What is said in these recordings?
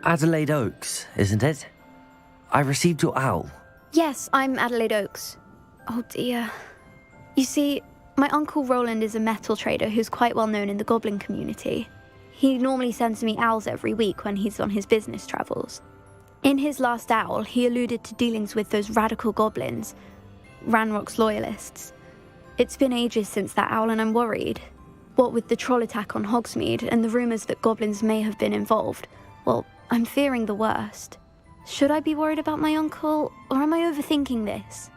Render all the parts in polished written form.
Adelaide Oaks, isn't it? I received your owl. Yes, I'm Adelaide Oaks. Oh dear. You see, my uncle Roland is a metal trader who's quite well known in the goblin community. He normally sends me owls every week when he's on his business travels. In his last owl, he alluded to dealings with those radical goblins, Ranrock's loyalists. It's been ages since that owl and I'm worried. What with the troll attack on Hogsmeade and the rumours that goblins may have been involved, well, I'm fearing the worst. Should I be worried about my uncle, or am I overthinking this?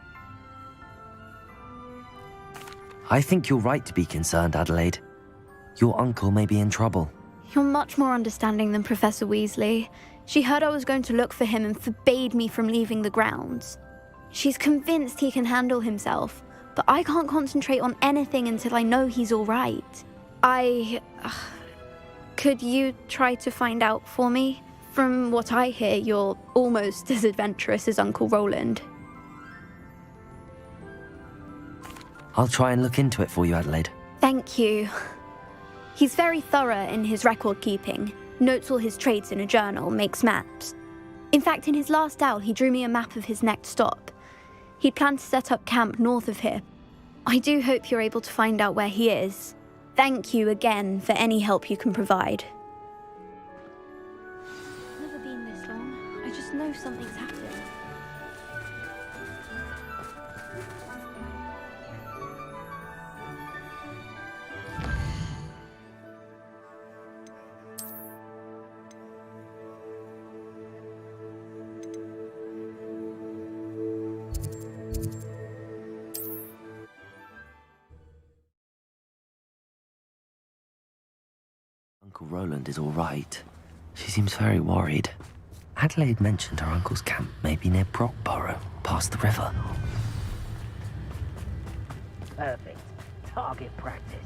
I think you're right to be concerned, Adelaide. Your uncle may be in trouble. You're much more understanding than Professor Weasley. She heard I was going to look for him and forbade me from leaving the grounds. She's convinced he can handle himself, but I can't concentrate on anything until I know he's all right. Could you try to find out for me? From what I hear, you're almost as adventurous as Uncle Roland. I'll try and look into it for you, Adelaide. Thank you. He's very thorough in his record keeping, notes all his trades in a journal, makes maps. In fact, in his last owl, he drew me a map of his next stop. He'd planned to set up camp north of here. I do hope you're able to find out where he is. Thank you again for any help you can provide. Never been this long. I just know something's happened. Uncle Roland is all right. She seems very worried. Adelaide mentioned her uncle's camp may be near Brockborough, past the river. Perfect. Target practice.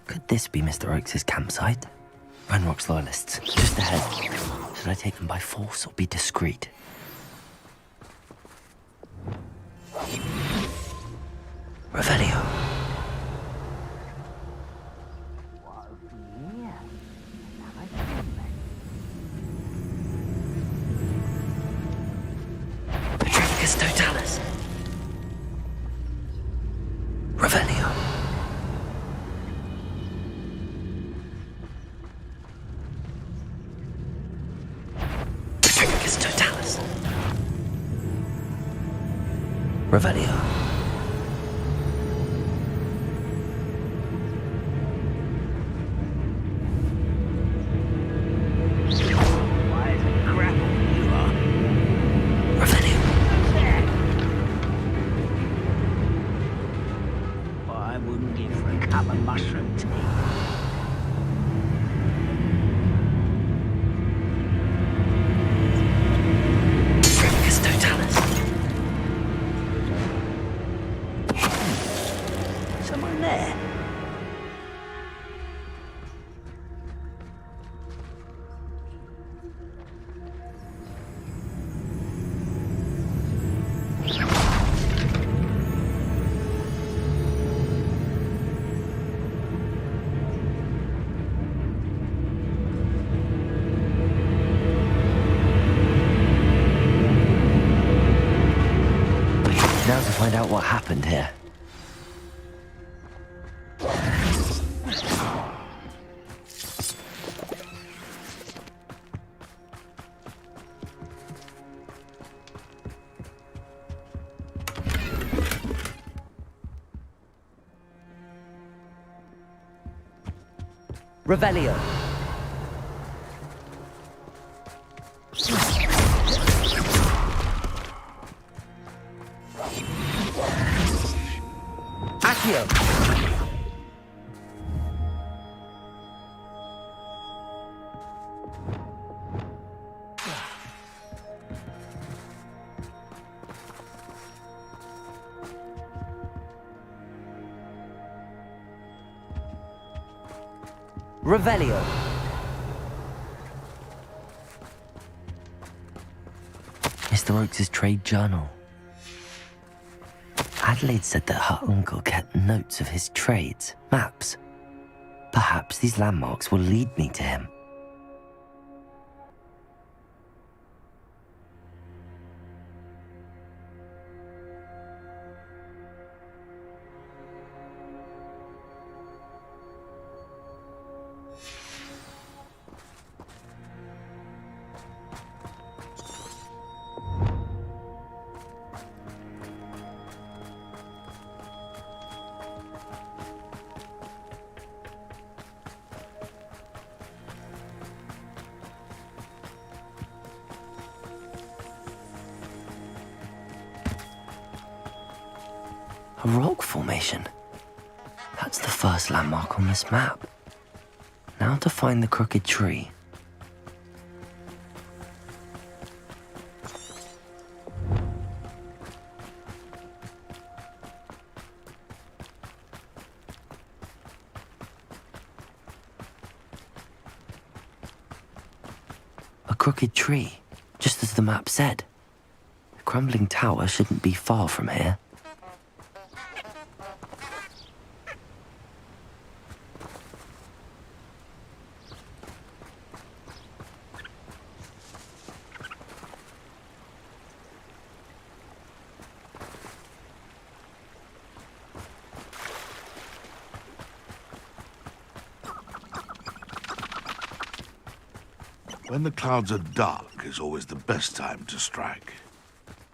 Could this be Mr. Oakes' campsite? Ranrock's loyalists, just ahead. Should I take them by force or be discreet? Revelio. Petrificus totalis. Revelio. Petrificus totalis. Revelio. Now to find out what happened here. Revelio. Accio. Revelio. Mr. Oakes' trade journal. Adelaide said that her uncle kept notes of his trades, maps. Perhaps these landmarks will lead me to him. A rock formation. That's the first landmark on this map. Now to find the crooked tree. A crooked tree, just as the map said. The crumbling tower shouldn't be far from here. When the clouds are dark is always the best time to strike.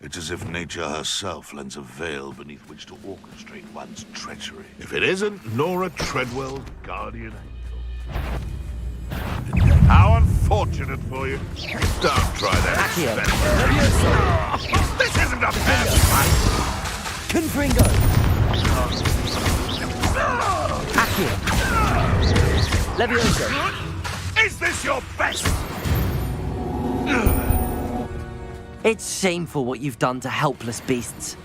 It's as if nature herself lends a veil beneath which to orchestrate one's treachery. If it isn't Nora Treadwell's guardian angel. How unfortunate for you. Don't try that. This isn't a fair fight. Confringo! Accio! Levioso! Is this your best? It's shameful what you've done to helpless beasts.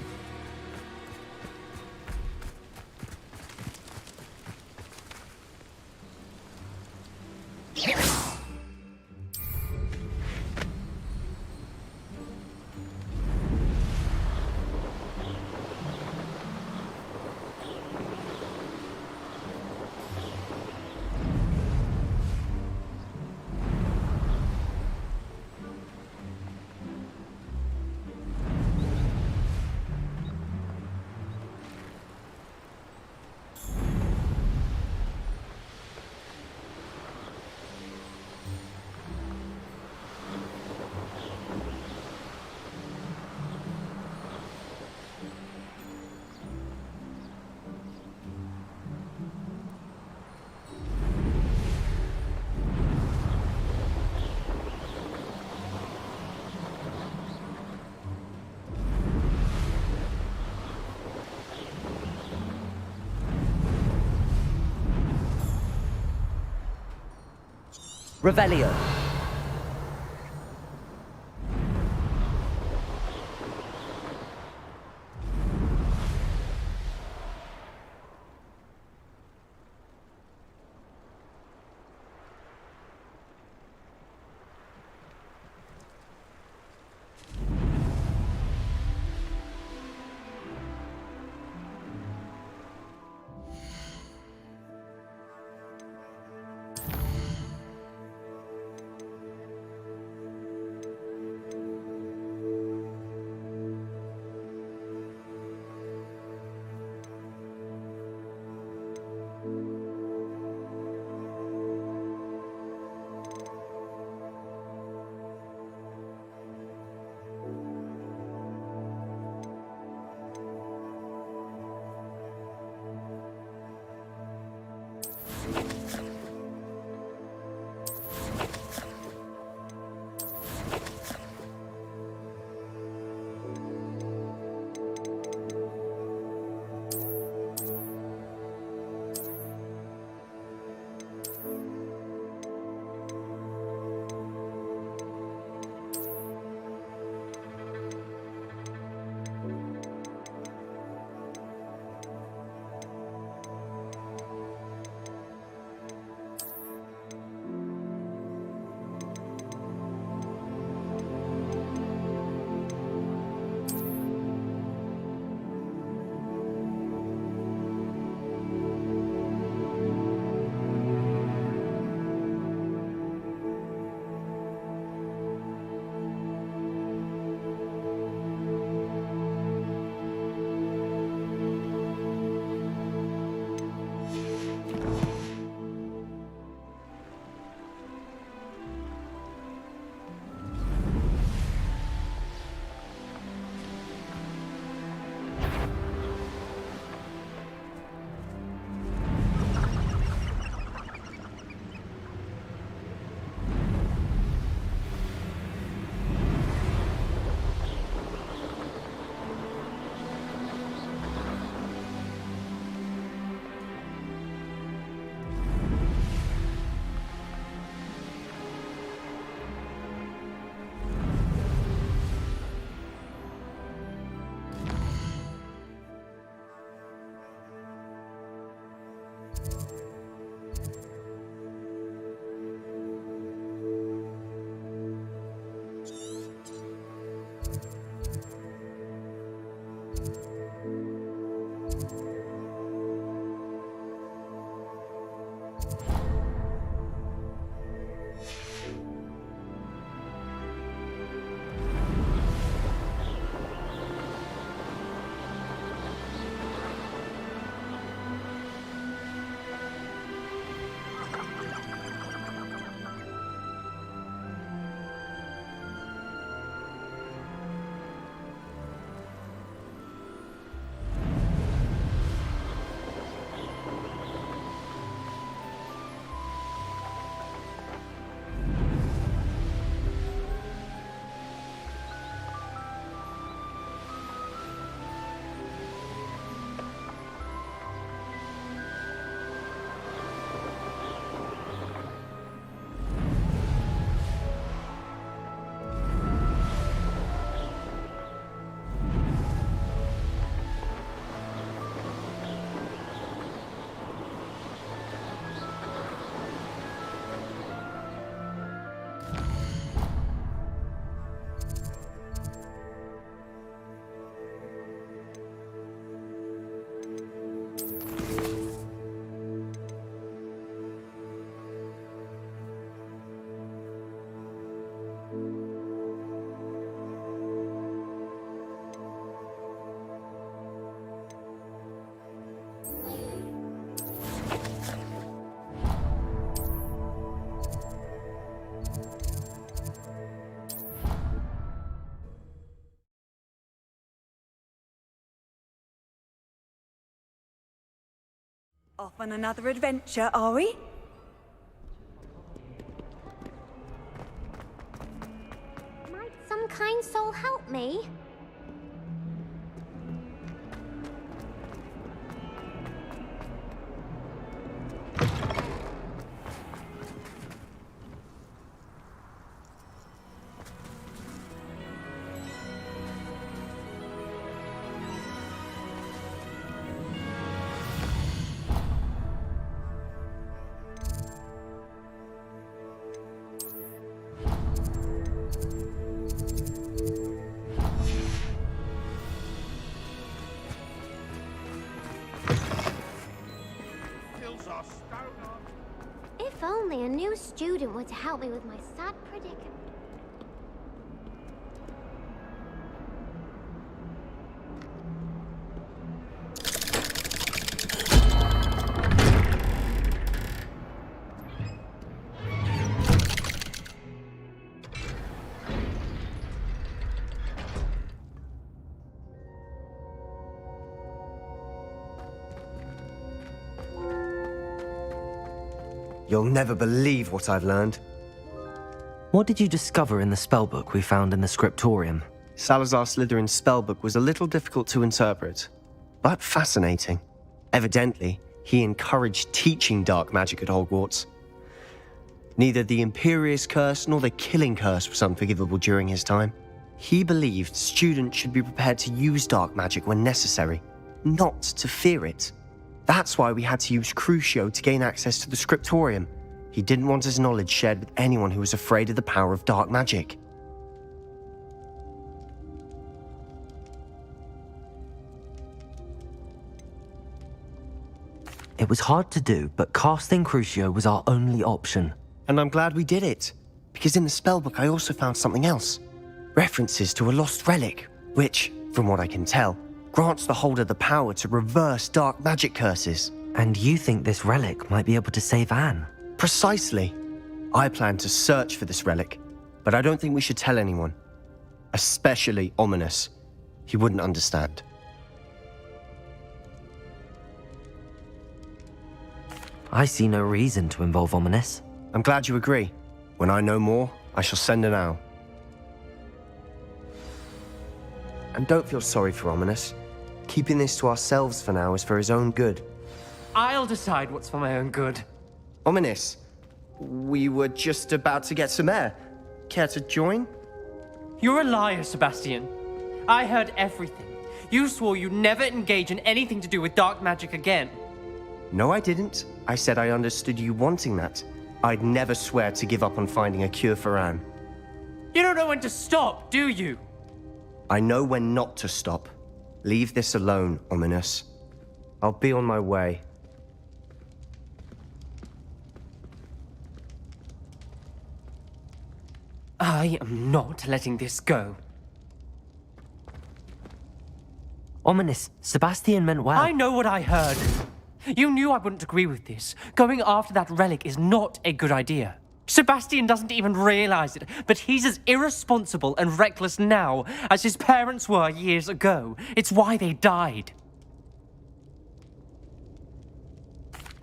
Revelio. Off on another adventure, are we? Might some kind soul help me? If only a new student were to help me with my sad predicament. You'll never believe what I've learned. What did you discover in the spellbook we found in the scriptorium? Salazar Slytherin's spellbook was a little difficult to interpret, but fascinating. Evidently, he encouraged teaching dark magic at Hogwarts. Neither the Imperious Curse nor the Killing Curse was unforgivable during his time. He believed students should be prepared to use dark magic when necessary, not to fear it. That's why we had to use Crucio to gain access to the scriptorium. He didn't want his knowledge shared with anyone who was afraid of the power of dark magic. It was hard to do, but casting Crucio was our only option. And I'm glad we did it, because in the spellbook I also found something else. References to a lost relic, which, from what I can tell, grants the holder the power to reverse dark magic curses. And you think this relic might be able to save Anne? Precisely. I plan to search for this relic, but I don't think we should tell anyone. Especially Ominous. He wouldn't understand. I see no reason to involve Ominous. I'm glad you agree. When I know more, I shall send an owl. And don't feel sorry for Ominous. Keeping this to ourselves for now is for his own good. I'll decide what's for my own good. Ominous, we were just about to get some air. Care to join? You're a liar, Sebastian. I heard everything. You swore you'd never engage in anything to do with dark magic again. No, I didn't. I said I understood you wanting that. I'd never swear to give up on finding a cure for Anne. You don't know when to stop, do you? I know when not to stop. Leave this alone, Ominous. I'll be on my way. I am not letting this go. Ominous, Sebastian meant well. I know what I heard. You knew I wouldn't agree with this. Going after that relic is not a good idea. Sebastian doesn't even realize it, but he's as irresponsible and reckless now as his parents were years ago. It's why they died.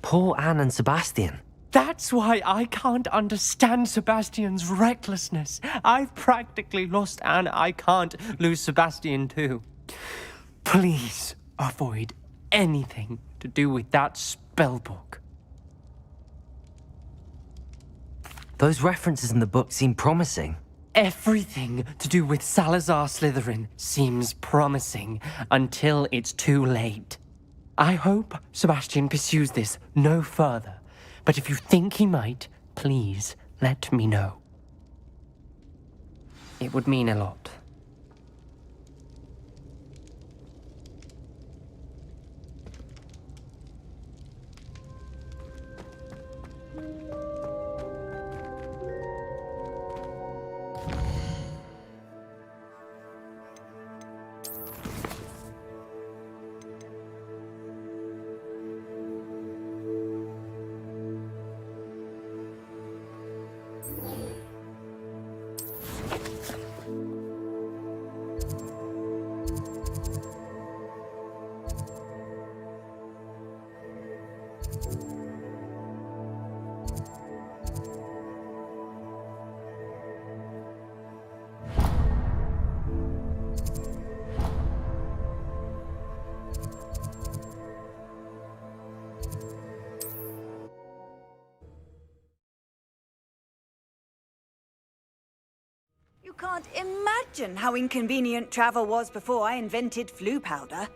Poor Anne and Sebastian. That's why I can't understand Sebastian's recklessness. I've practically lost Anne. I can't lose Sebastian too. Please avoid anything to do with that spellbook. Those references in the book seem promising. Everything to do with Salazar Slytherin seems promising until it's too late. I hope Sebastian pursues this no further, but if you think he might, please let me know. It would mean a lot. Can't imagine how inconvenient travel was before I invented flu powder.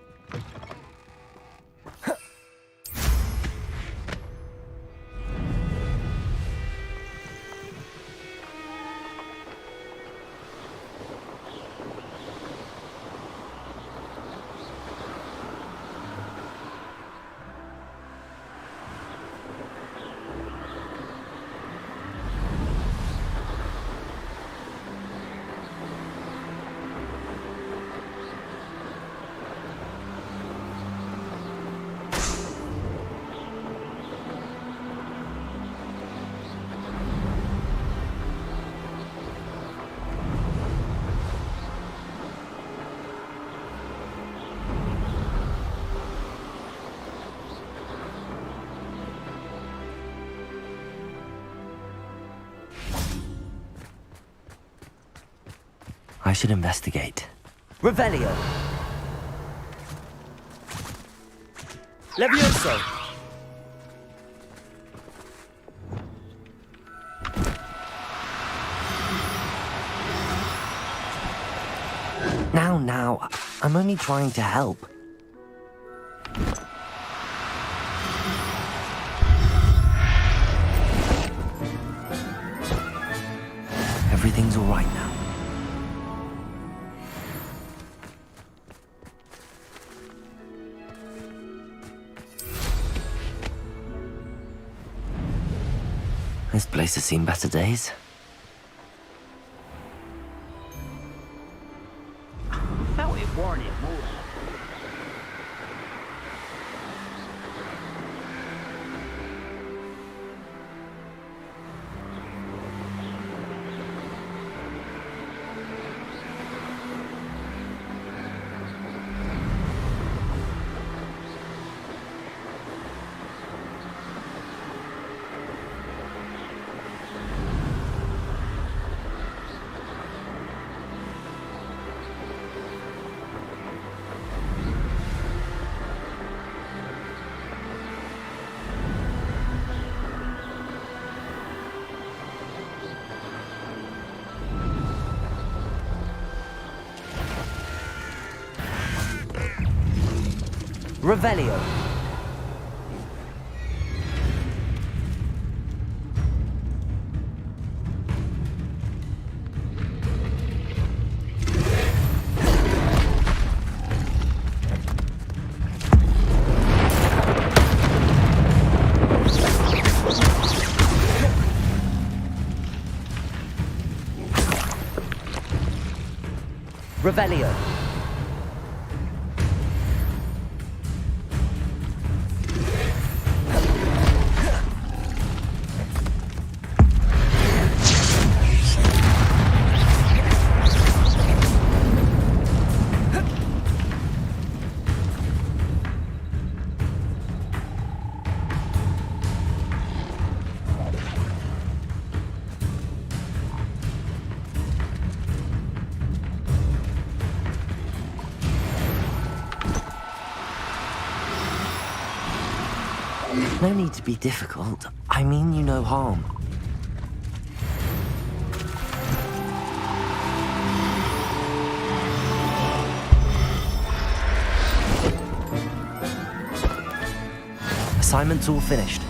I should investigate. Revelio. Levioso. Now, I'm only trying to help. Everything's all right now. This place has seen better days. Felt it warranted more. Revelio. Revelio. No need to be difficult. I mean you no harm. Assignment's all finished.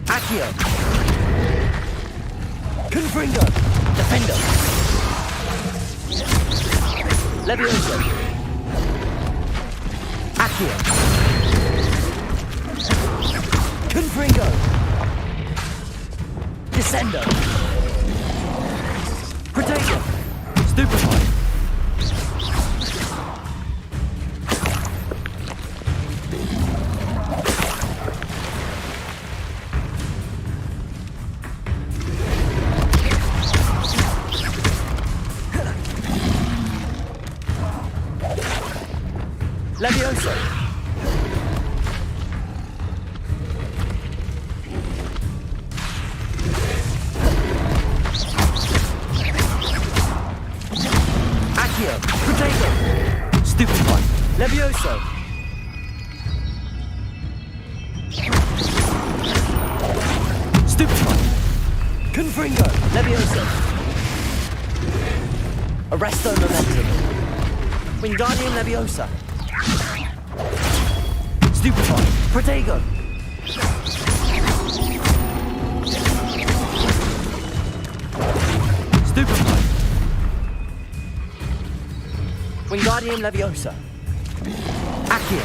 Accio. Confringo. Defendo. Levioso. Accio. Confringo. Descendo. Protego. Stupefy. Levioso! Accio! Potato! Stupefy! Levioso! Stupefy! Confringo! Levioso! Arresto Momentum! Wingardium Leviosa! Stupefy! Protego! Stupefy! Wingardium Leviosa! Accio!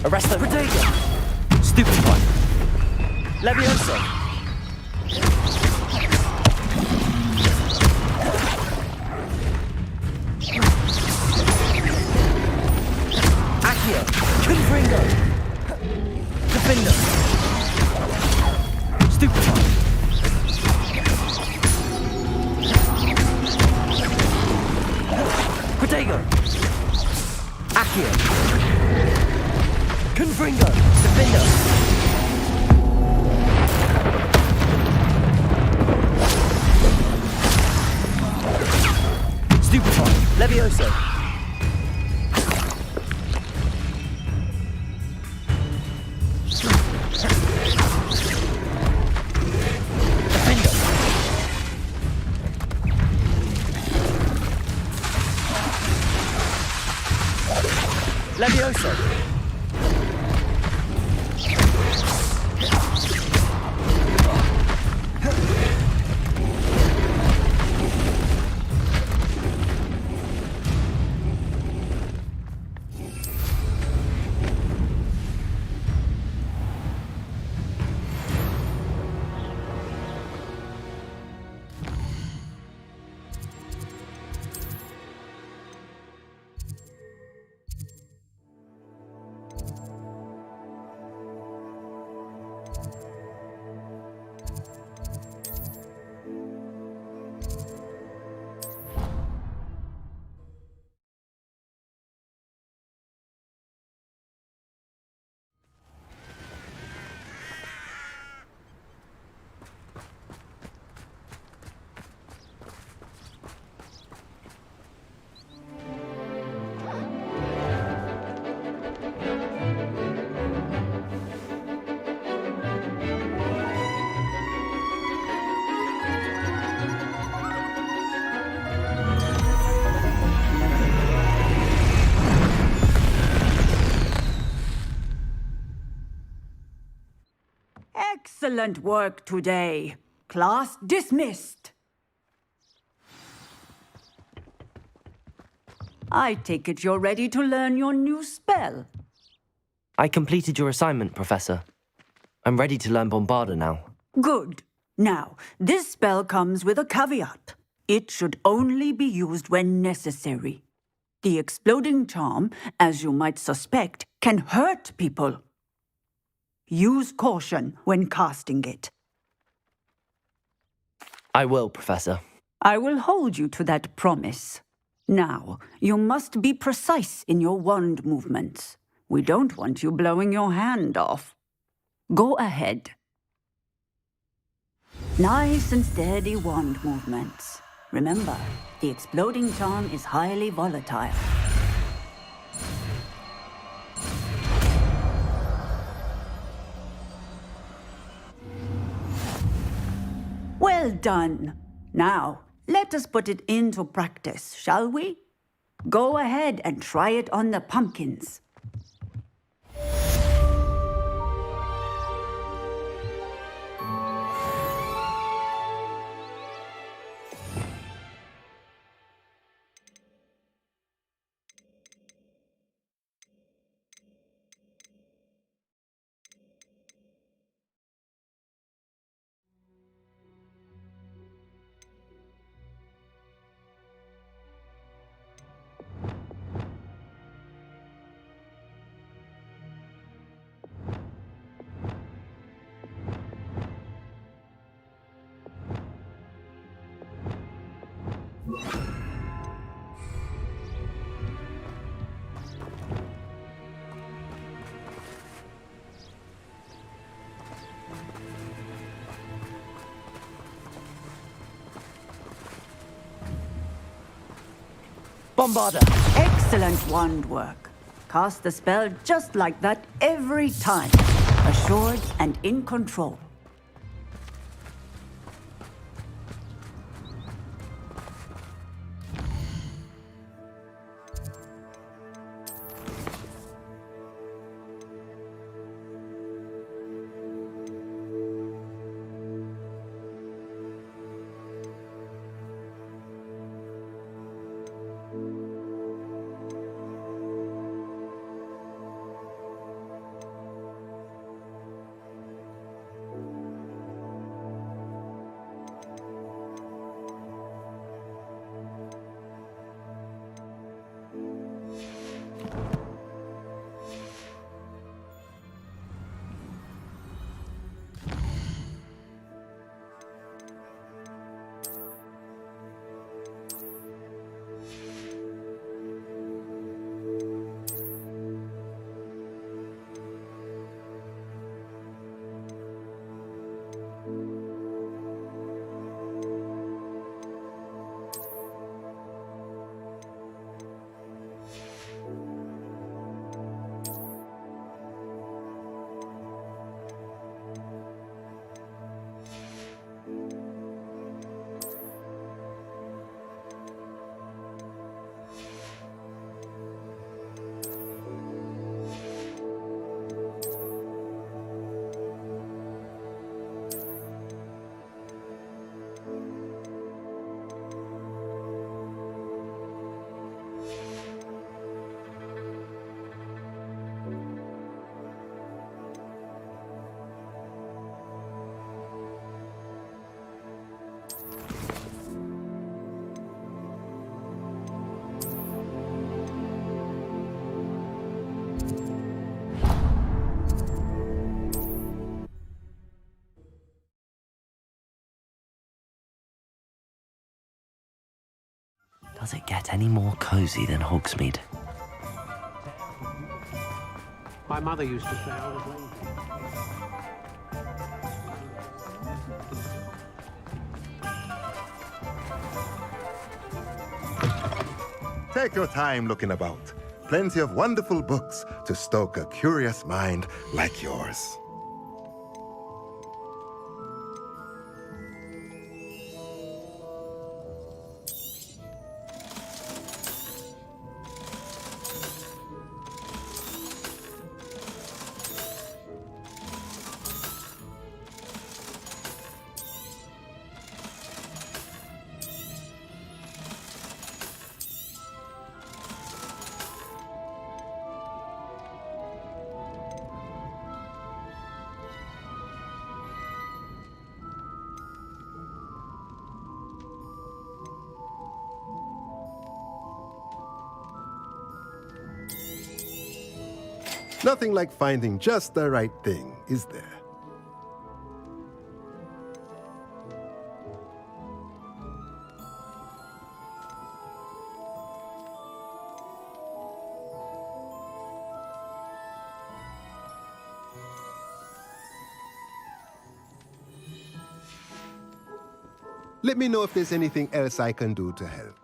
Arresto Protego! Stupefy! Levioso! Accio! Confringo! Defender! Stupefy! Protego! Accio! Confringo! Defender! Stupefy! Levioso! Defender! Levioso! Excellent work today. Class dismissed. I take it you're ready to learn your new spell. I completed your assignment, Professor. I'm ready to learn Bombarda now. Good. Now, this spell comes with a caveat. It should only be used when necessary. The exploding charm, as you might suspect, can hurt people. Use caution when casting it. I will, Professor. I will hold you to that promise. Now, you must be precise in your wand movements. We don't want you blowing your hand off. Go ahead. Nice and steady wand movements. Remember, the exploding charm is highly volatile. Well done. Now, let us put it into practice, shall we? Go ahead and try it on the pumpkins. Bombarder! Excellent wand work. Cast the spell just like that every time. Assured and in control. Does it get any more cozy than Hogsmeade? My mother used to say I was lazy. Take your time looking about. Plenty of wonderful books to stoke a curious mind like yours. Nothing like finding just the right thing, is there? Let me know if there's anything else I can do to help.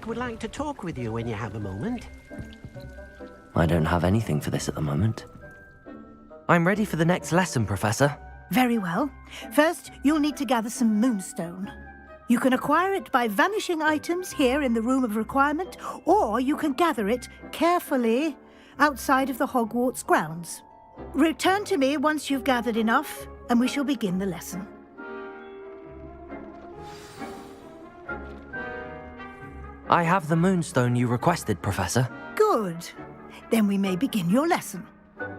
Deek would like to talk with you when you have a moment. I don't have anything for this at the moment. I'm ready for the next lesson, Professor. Very well. First, you'll need to gather some moonstone. You can acquire it by vanishing items here in the Room of Requirement, or you can gather it carefully outside of the Hogwarts grounds. Return to me once you've gathered enough, and we shall begin the lesson. I have the moonstone you requested, Professor. Good. Then we may begin your lesson.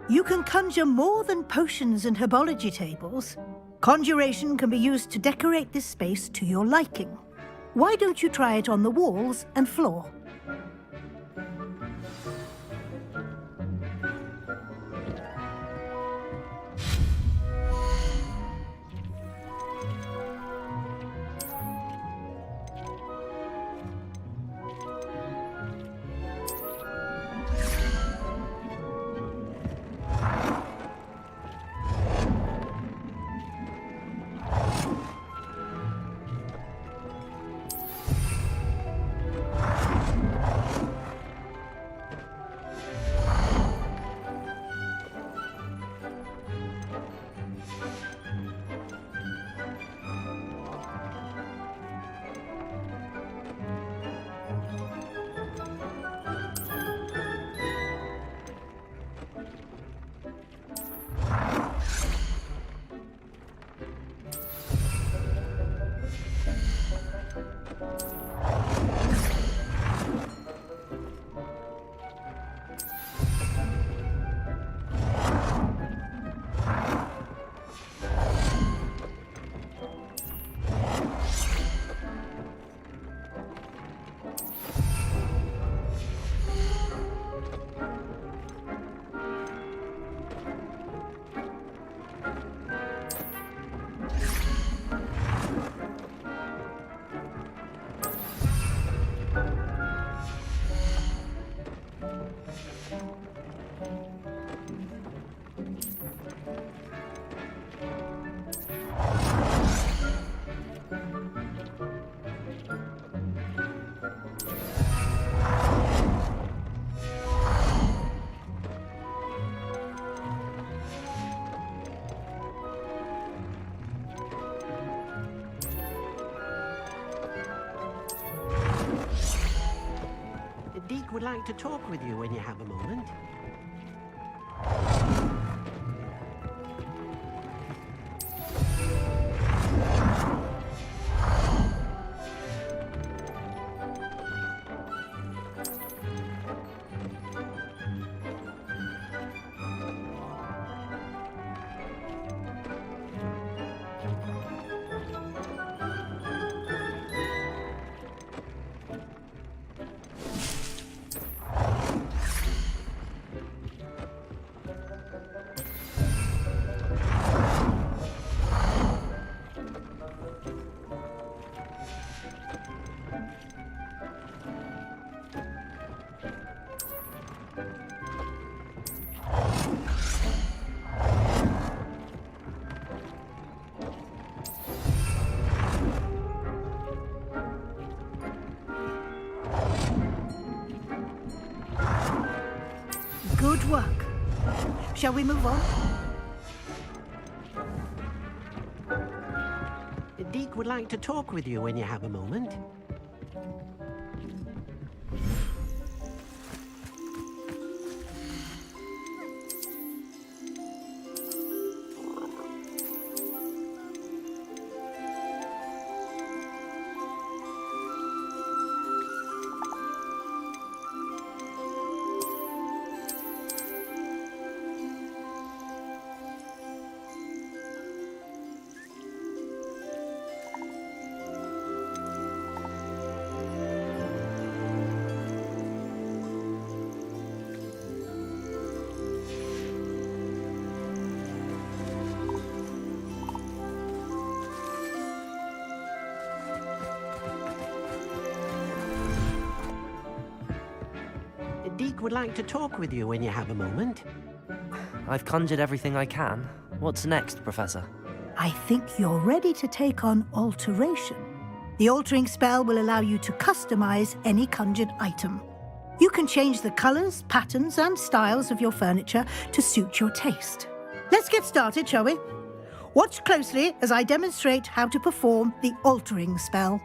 You can conjure more than potions and herbology tables. Conjuration can be used to decorate this space to your liking. Why don't you try it on the walls and floor? Deek would like to talk with you when you have a moment. Good work. Shall we move on? Deek would like to talk with you when you have a moment. Deek would like to talk with you when you have a moment. I've conjured everything I can. What's next, Professor? I think you're ready to take on alteration. The altering spell will allow you to customize any conjured item. You can change the colors, patterns, and styles of your furniture to suit your taste. Let's get started, shall we? Watch closely as I demonstrate how to perform the altering spell.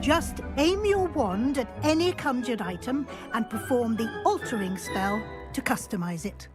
Just aim your wand at any conjured item and perform the altering spell to customize it.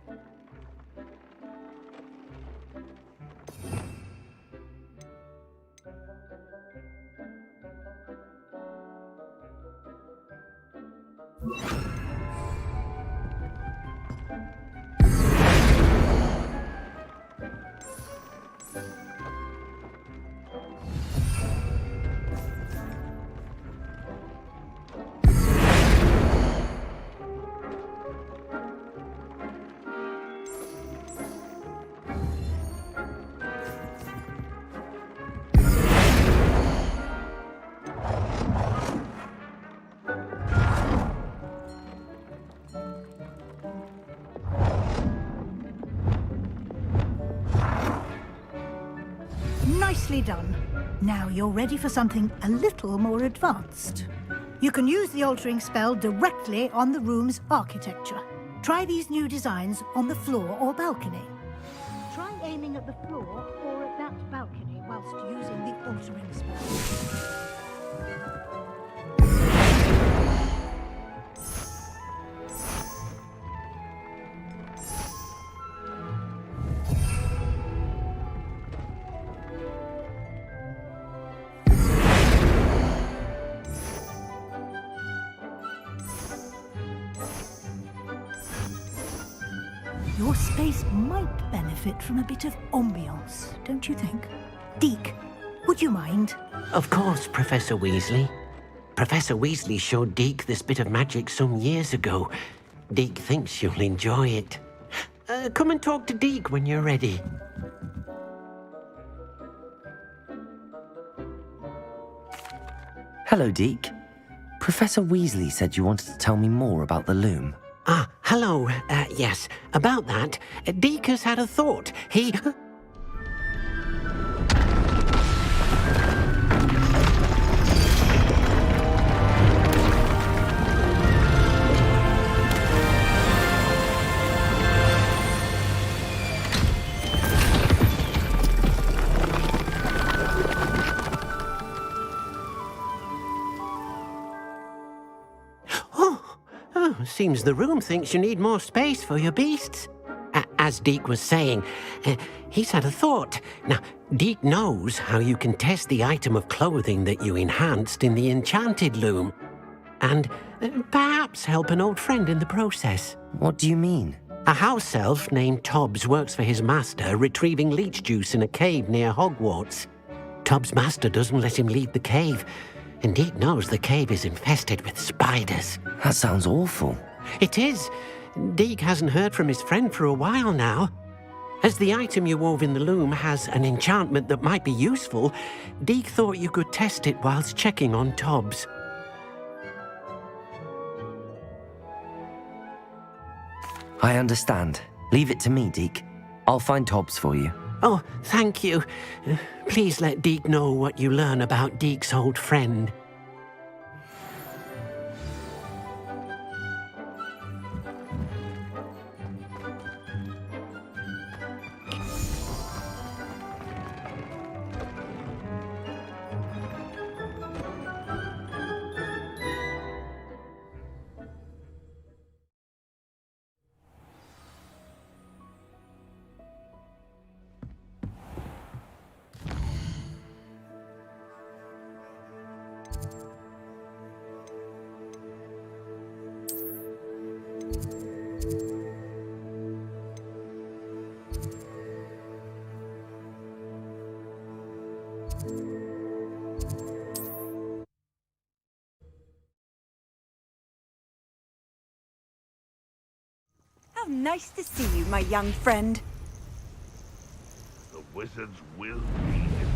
Nicely done. Now you're ready for something a little more advanced. You can use the altering spell directly on the room's architecture. Try these new designs on the floor or balcony. Try aiming at the floor or at that balcony whilst using the altering spell. Your space might benefit from a bit of ambiance, don't you think? Deke, would you mind? Of course, Professor Weasley. Professor Weasley showed Deke this bit of magic some years ago. Deke thinks you'll enjoy it. Come and talk to Deke when you're ready. Hello, Deke. Professor Weasley said you wanted to tell me more about the loom. Ah, hello. Yes, about that. Deke has had a thought. He... Seems the room thinks you need more space for your beasts. As Deke was saying, he's had a thought. Now, Deke knows how you can test the item of clothing that you enhanced in the enchanted loom. And perhaps help an old friend in the process. What do you mean? A house elf named Tobs works for his master, retrieving leech juice in a cave near Hogwarts. Tobs' master doesn't let him leave the cave, and Deke knows the cave is infested with spiders. That sounds awful. It is. Deke hasn't heard from his friend for a while now. As the item you wove in the loom has an enchantment that might be useful, Deke thought you could test it whilst checking on Tobs. I understand. Leave it to me, Deke. I'll find Tobs for you. Oh, thank you. Please let Deke know what you learn about Deke's old friend. How nice to see you, my young friend. The wizards will be in.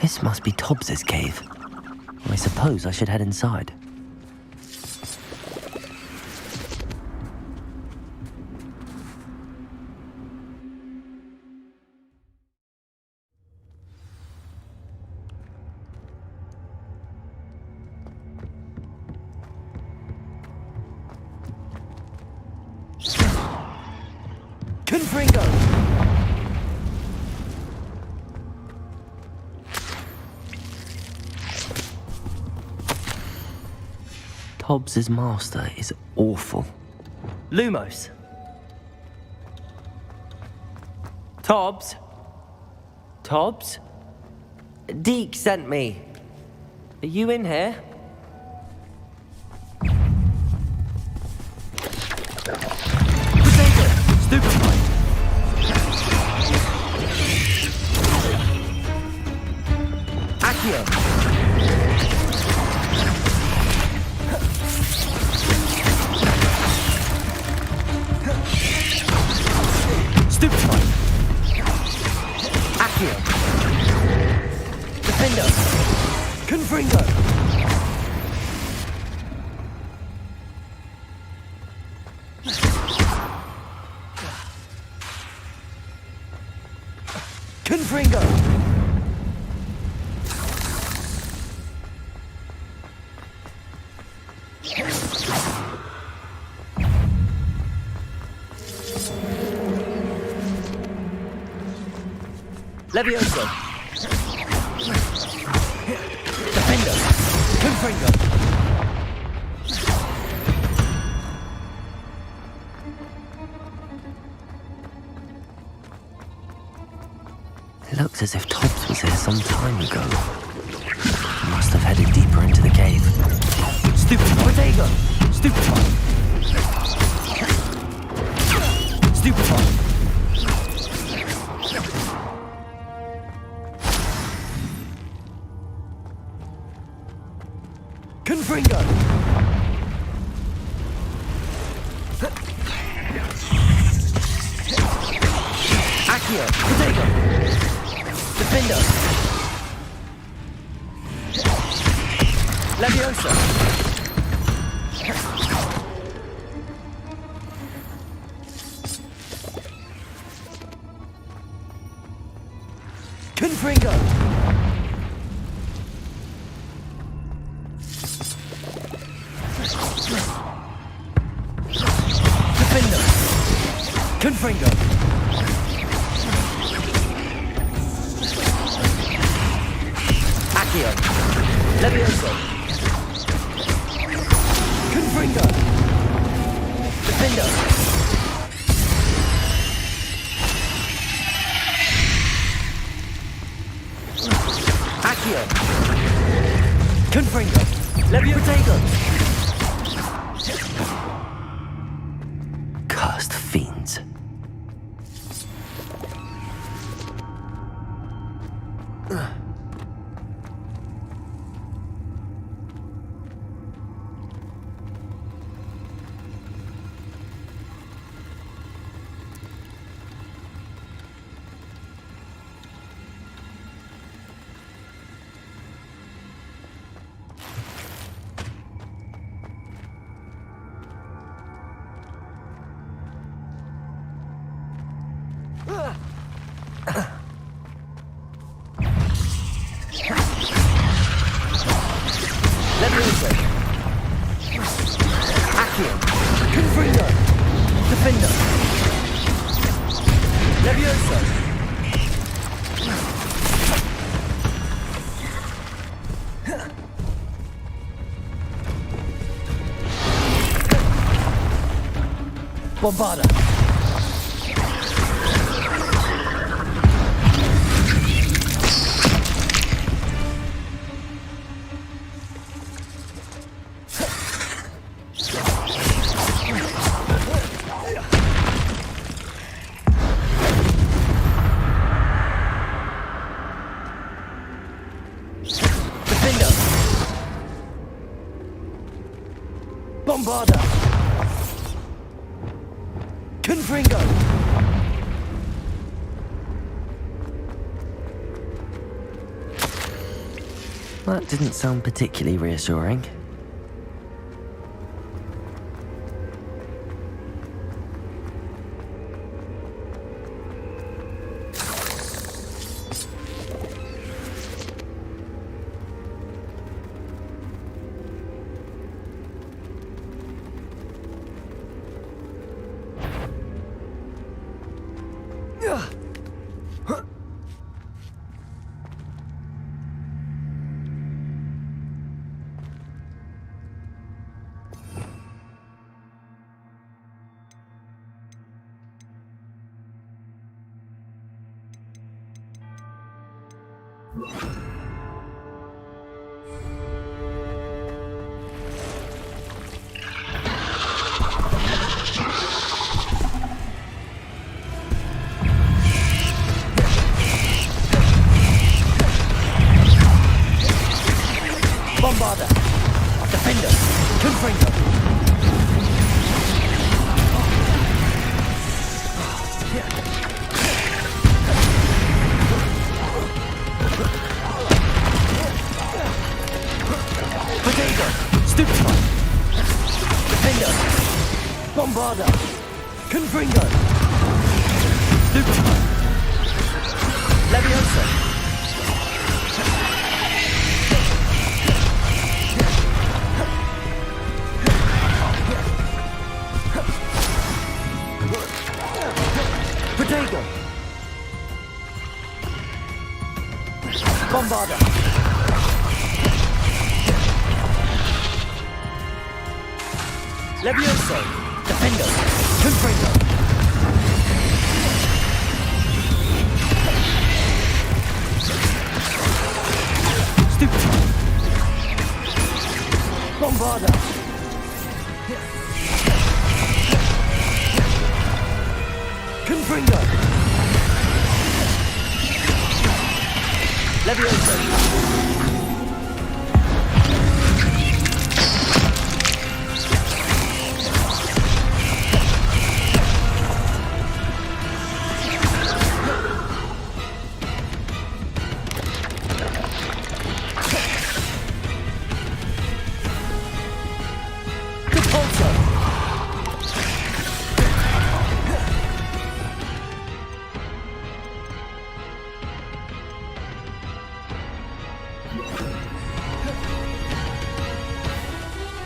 This must be Tobs's cave. I suppose I should head inside. Confringo! Tobs's master is awful. Lumos. Tobs? Tobs? Deke sent me. Are you in here? Potato! Stupefied! Accio! Stupefied! Accio! Defender! Confringo! Confringo! Levioso! Defender! Confringo! It looks as if Tobs was here some time ago. He must have headed deeper into the cave. Stupefied! Potato! Stupefied! Stupefied! Confringo! Accio! Potato! Defender! Leviosa! Confringo! Defender! Confringo! Accio! Levioso! Confringo! Defender! Accio! Confringo! Leviotago! Cursed fiends. Levioso! Accio! Confringo! Defender! Levioso! Bombarda. Bombarda! Confringo! That didn't sound particularly reassuring. Bombarda! Defender! Confringo! Potato! Stupefy! Defender! Bombarda! Confringo! Stupefy! Leviosa! Potato! Bombarda! Levioso! Defender! Confringo! Stupid! Bombarda! Confringo! Levioso!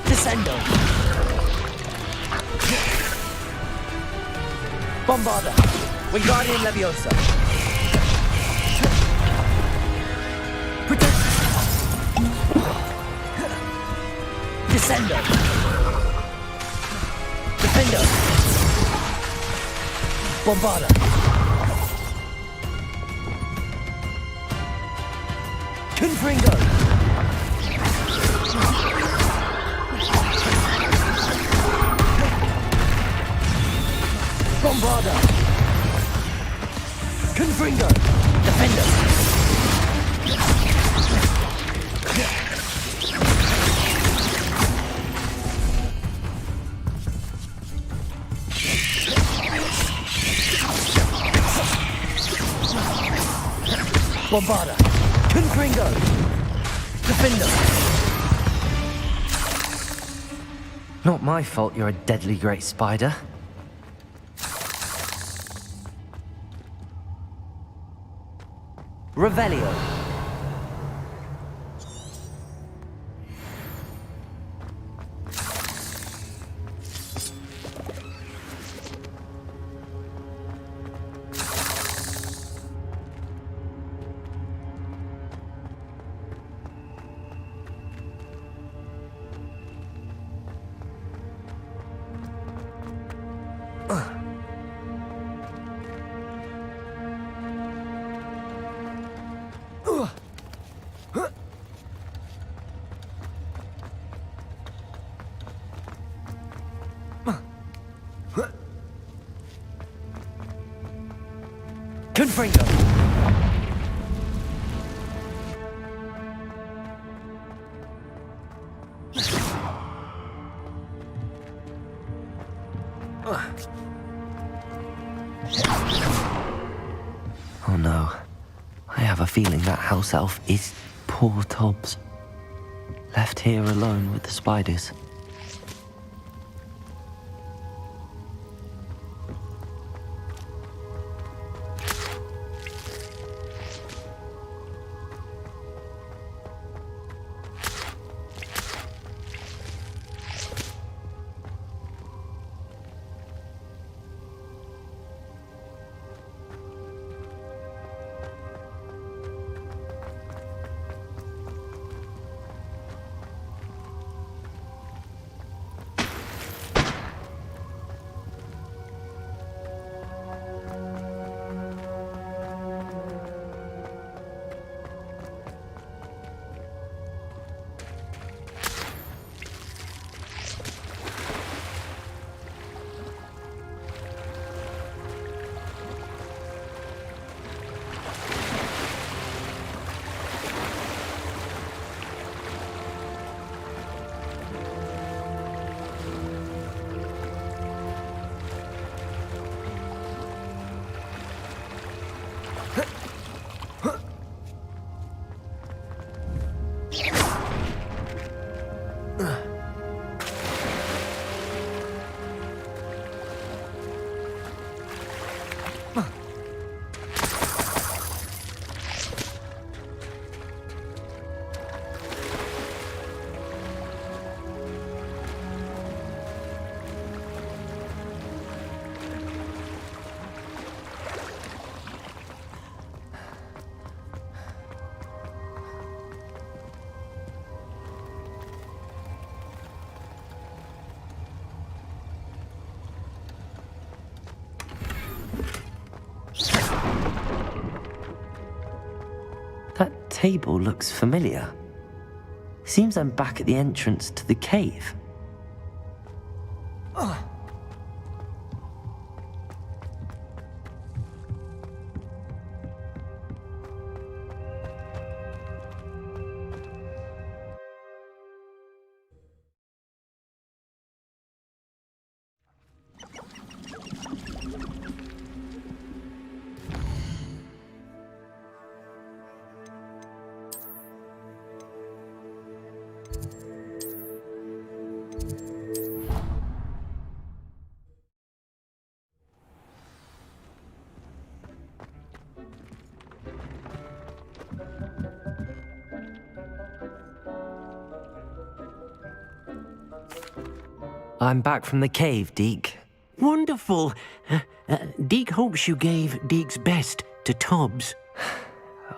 Descendo! Bombarda! Wingardium Leviosa! Protect! Descendo! Defender! Bombarda! Confringo! Bombarda! Confringo! Defender! Bombarda! Confringo! Defender! Not my fault you're a deadly great spider. Revelio. Confringo. Oh no. I have a feeling that house elf is poor Tobs. Left here alone with the spiders. That table looks familiar. Seems I'm back at the entrance to the cave. I'm back from the cave, Deke. Wonderful. Deke hopes you gave Deke's best to Tobs.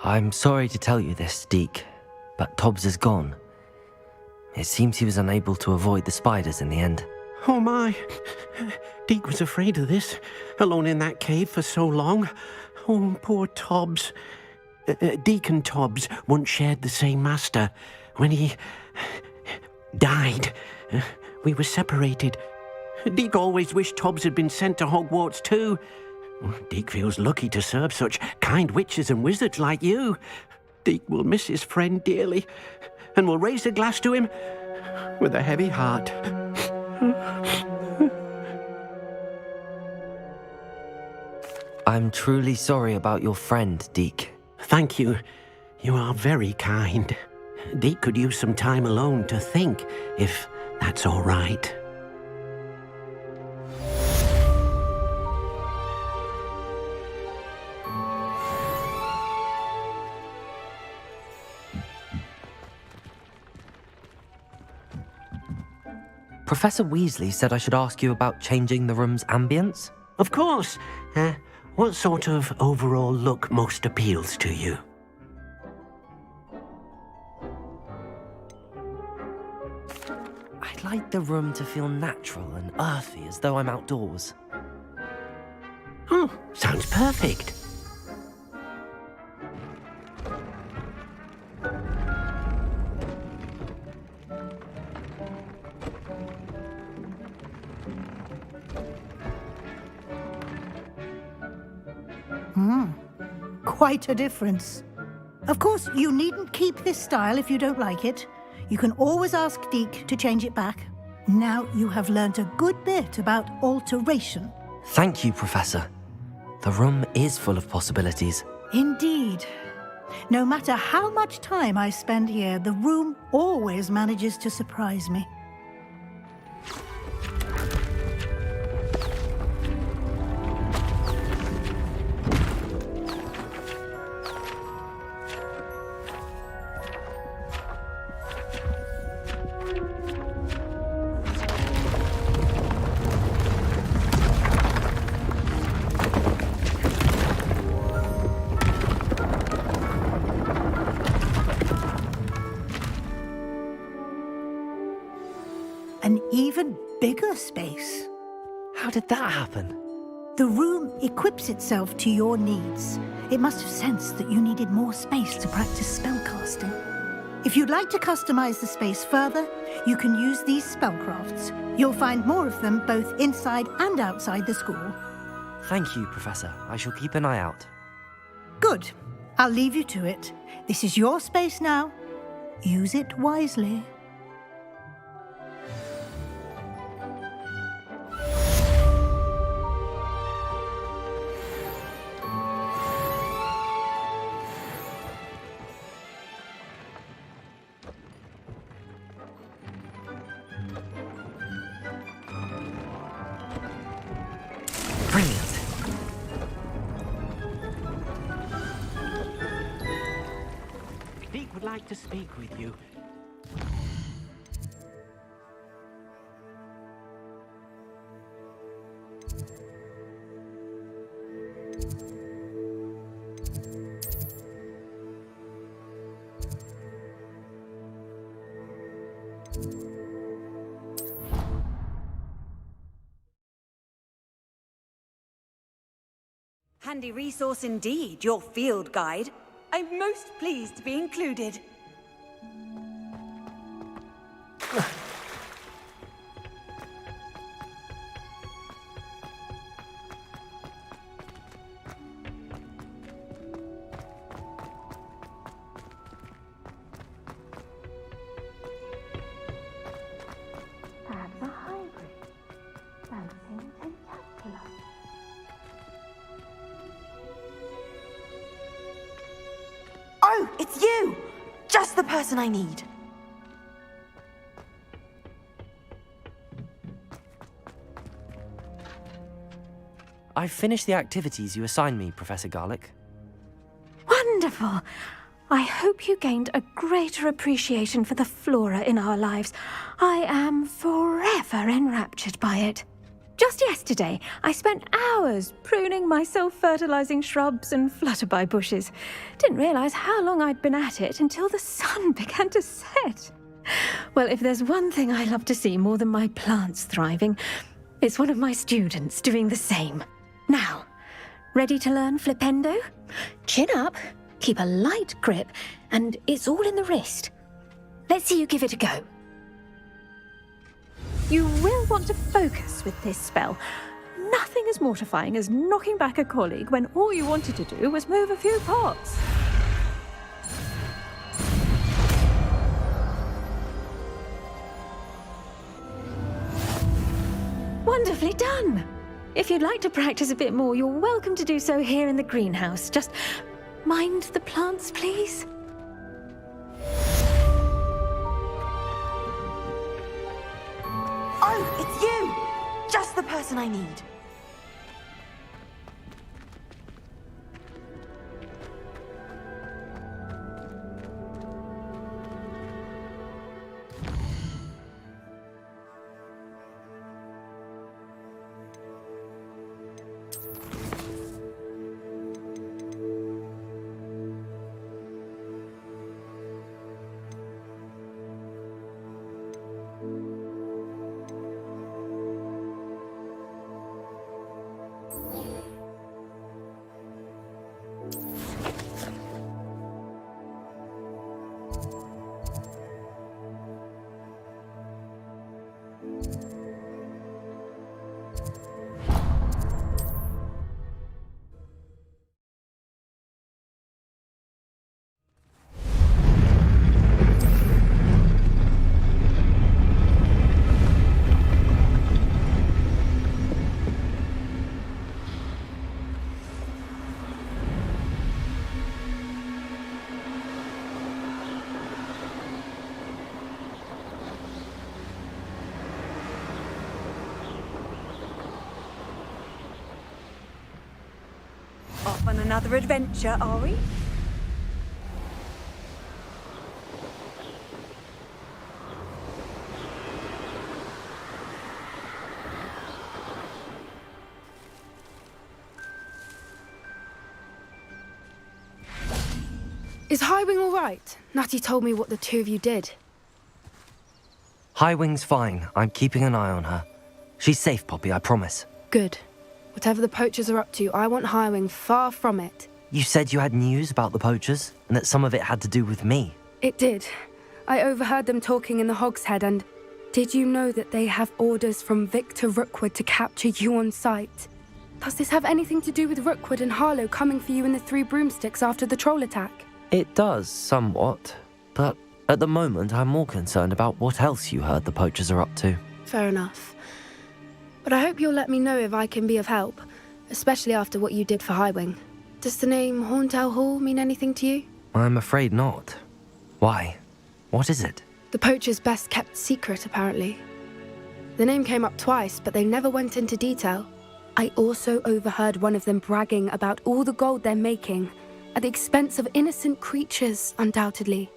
I'm sorry to tell you this, Deke, but Tobs is gone. It seems he was unable to avoid the spiders in the end. Oh my. Deke was afraid of this, alone in that cave for so long. Oh, poor Tobs. Deke and Tobs once shared the same master. When he died, we were separated. Deke always wished Tobs had been sent to Hogwarts too. Deke feels lucky to serve such kind witches and wizards like you. Deke will miss his friend dearly, and will raise a glass to him with a heavy heart. I'm truly sorry about your friend, Deke. Thank you. You are very kind. Deke could use some time alone to think, if that's all right. Professor Weasley said I should ask you about changing the room's ambience. Of course. What sort of overall look most appeals to you? I'd like the room to feel natural and earthy, as though I'm outdoors. Oh, sounds perfect. quite a difference. Of course, you needn't keep this style if you don't like it. You can always ask Deke to change it back. Now you have learnt a good bit about alteration. Thank you, Professor. The room is full of possibilities. Indeed. No matter how much time I spend here, the room always manages to surprise me. An even bigger space. How did that happen? The room equips itself to your needs. It must have sensed that you needed more space to practice spellcasting. If you'd like to customize the space further, you can use these spellcrafts. You'll find more of them both inside and outside the school. Thank you, Professor. I shall keep an eye out. Good. I'll leave you to it. This is your space now. Use it wisely. Brilliant. Deke would like to speak with you. Handy resource indeed, your field guide. I'm most pleased to be included. Perhaps a hybrid. Dancing tentacular. Oh, it's you! Just the person I need. I've finished the activities you assigned me, Professor Garlick. Wonderful! I hope you gained a greater appreciation for the flora in our lives. I am forever enraptured by it. Just yesterday, I spent hours pruning my self-fertilizing shrubs and flutterby bushes. Didn't realize how long I'd been at it until the sun began to set. Well, if there's one thing I love to see more than my plants thriving, it's one of my students doing the same. Now, ready to learn Flipendo? Chin up, keep a light grip, and it's all in the wrist. Let's see you give it a go. You will want to focus with this spell. Nothing as mortifying as knocking back a colleague when all you wanted to do was move a few pots. Wonderfully done! If you'd like to practice a bit more, you're welcome to do so here in the greenhouse. Just mind the plants, please. Oh, it's you! Just the person I need. another adventure, are we? Is Highwing all right? Natty told me what the two of you did. Highwing's fine. I'm keeping an eye on her. She's safe, Poppy, I promise. Good. Whatever the poachers are up to, I want Highwing far from it. You said you had news about the poachers, and that some of it had to do with me. It did. I overheard them talking in the Hogshead, and did you know that they have orders from Victor Rookwood to capture you on sight? Does this have anything to do with Rookwood and Harlow coming for you in the 3 broomsticks after the troll attack? It does, somewhat. But at the moment, I'm more concerned about what else you heard the poachers are up to. Fair enough. But I hope you'll let me know if I can be of help, especially after what you did for Highwing. Does the name Horntail Hall mean anything to you? I'm afraid not. Why? What is it? The poacher's best kept secret, apparently. The name came up twice, but they never went into detail. I also overheard one of them bragging about all the gold they're making, at the expense of innocent creatures, undoubtedly.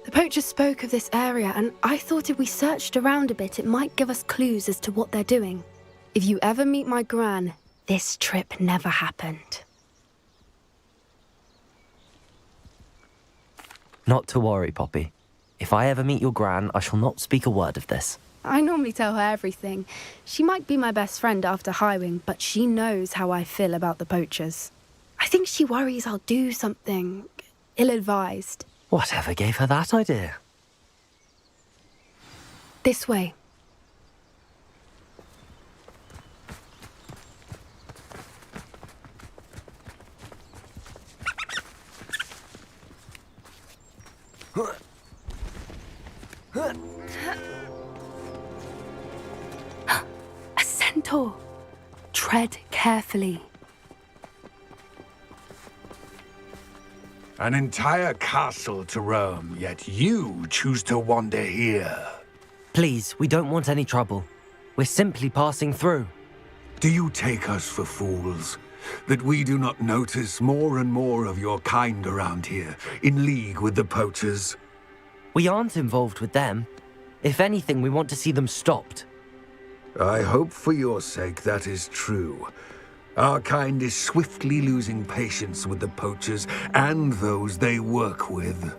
The poacher spoke of this area, and I thought if we searched around a bit, it might give us clues as to what they're doing. If you ever meet my gran, this trip never happened. Not to worry, Poppy. If I ever meet your gran, I shall not speak a word of this. I normally tell her everything. She might be my best friend after Highwing, but she knows how I feel about the poachers. I think she worries I'll do something ill-advised. Whatever gave her that idea? This way. A centaur. Tread carefully. An entire castle to roam, yet you choose to wander here. Please, we don't want any trouble. We're simply passing through. Do you take us for fools? That we do not notice more and more of your kind around here, in league with the poachers? We aren't involved with them. If anything, we want to see them stopped. I hope for your sake that is true. Our kind is swiftly losing patience with the poachers and those they work with.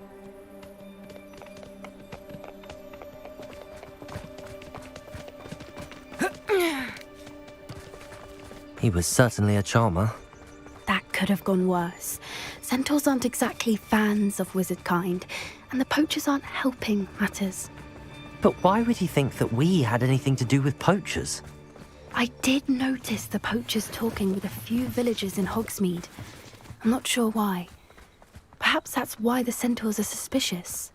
He was certainly a charmer. That could have gone worse. Centaurs aren't exactly fans of wizard kind, and the poachers aren't helping matters. But why would he think that we had anything to do with poachers? I did notice the poachers talking with a few villagers in Hogsmeade. I'm not sure why. Perhaps that's why the centaurs are suspicious.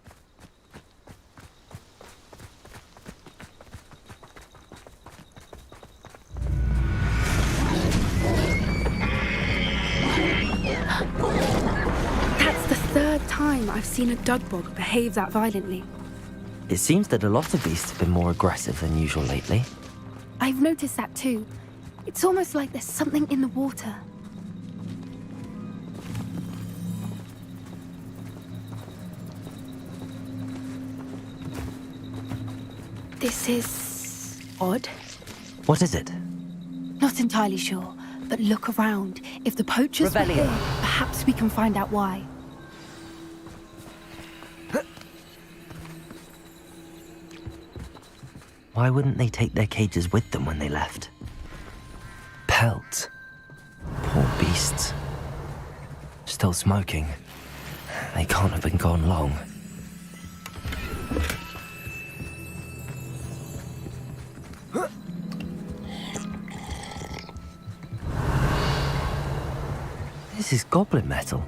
That's the 3rd time I've seen a dugbog behave that violently. It seems that a lot of beasts have been more aggressive than usual lately. I've noticed that too. It's almost like there's something in the water. This is odd. What is it? Not entirely sure, but look around. If the poachers were here, perhaps we can find out why. Why wouldn't they take their cages with them when they left? Pelts. Poor beasts. Still smoking. They can't have been gone long. This is goblin metal.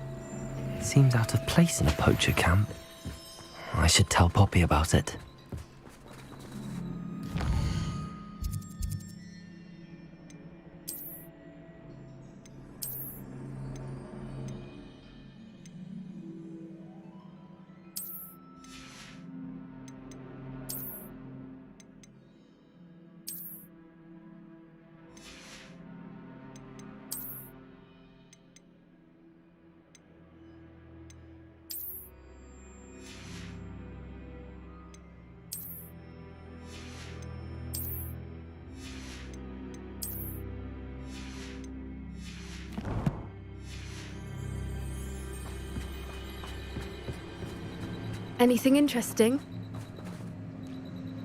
Seems out of place in a poacher camp. I should tell Poppy about it. Anything interesting?